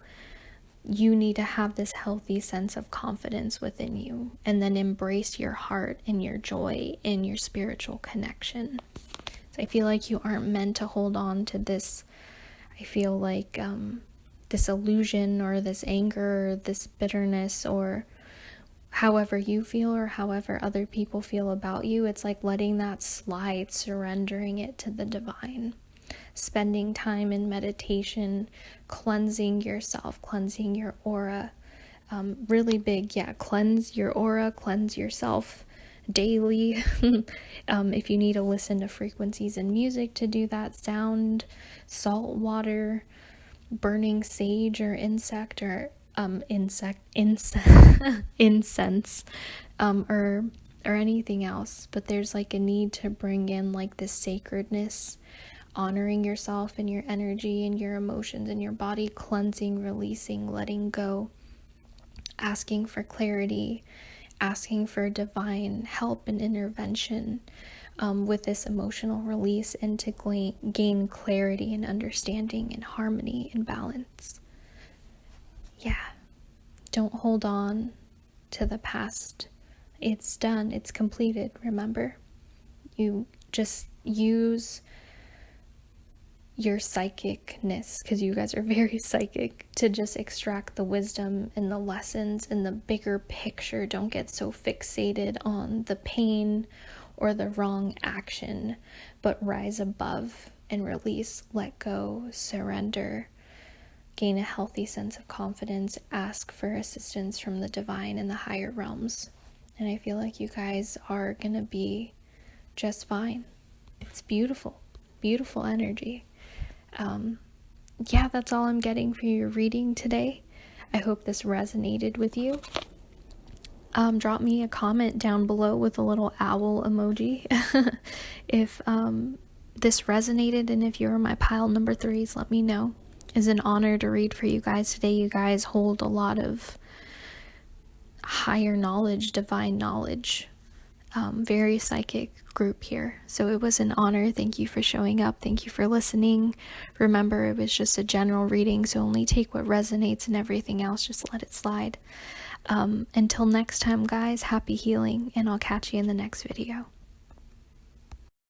you need to have this healthy sense of confidence within you, and then embrace your heart and your joy and your spiritual connection. So I feel like you aren't meant to hold on to this, I feel like this illusion or this anger or this bitterness, or however you feel or however other people feel about you. It's like letting that slide, surrendering it to the divine. Spending time in meditation, cleansing yourself, cleansing your aura. Really big, cleanse your aura, cleanse yourself daily. If you need to listen to frequencies and music to do that, sound, salt water, burning sage or insect or incense, or anything else. But there's like a need to bring in like this sacredness, honoring yourself and your energy and your emotions and your body, cleansing, releasing, letting go, asking for clarity, asking for divine help and intervention with this emotional release, and to gain clarity and understanding and harmony and balance. Don't hold on to the past. It's done, it's completed, remember? You just use your psychicness, because you guys are very psychic, to just extract the wisdom and the lessons and the bigger picture. Don't get so fixated on the pain or the wrong action, but rise above and release, let go, surrender, gain a healthy sense of confidence, ask for assistance from the divine and the higher realms. And I feel like you guys are gonna be just fine. It's beautiful, beautiful energy. That's all I'm getting for your reading today. I hope this resonated with you. Drop me a comment down below with a little owl emoji if this resonated, and if you're my pile number 3s, let me know. It's an honor to read for you guys today. You guys hold a lot of higher knowledge, divine knowledge. Very psychic group here. So it was an honor. Thank you for showing up. Thank you for listening. Remember, it was just a general reading, so only take what resonates, and everything else, just let it slide. Until next time, guys, happy healing, and I'll catch you in the next video.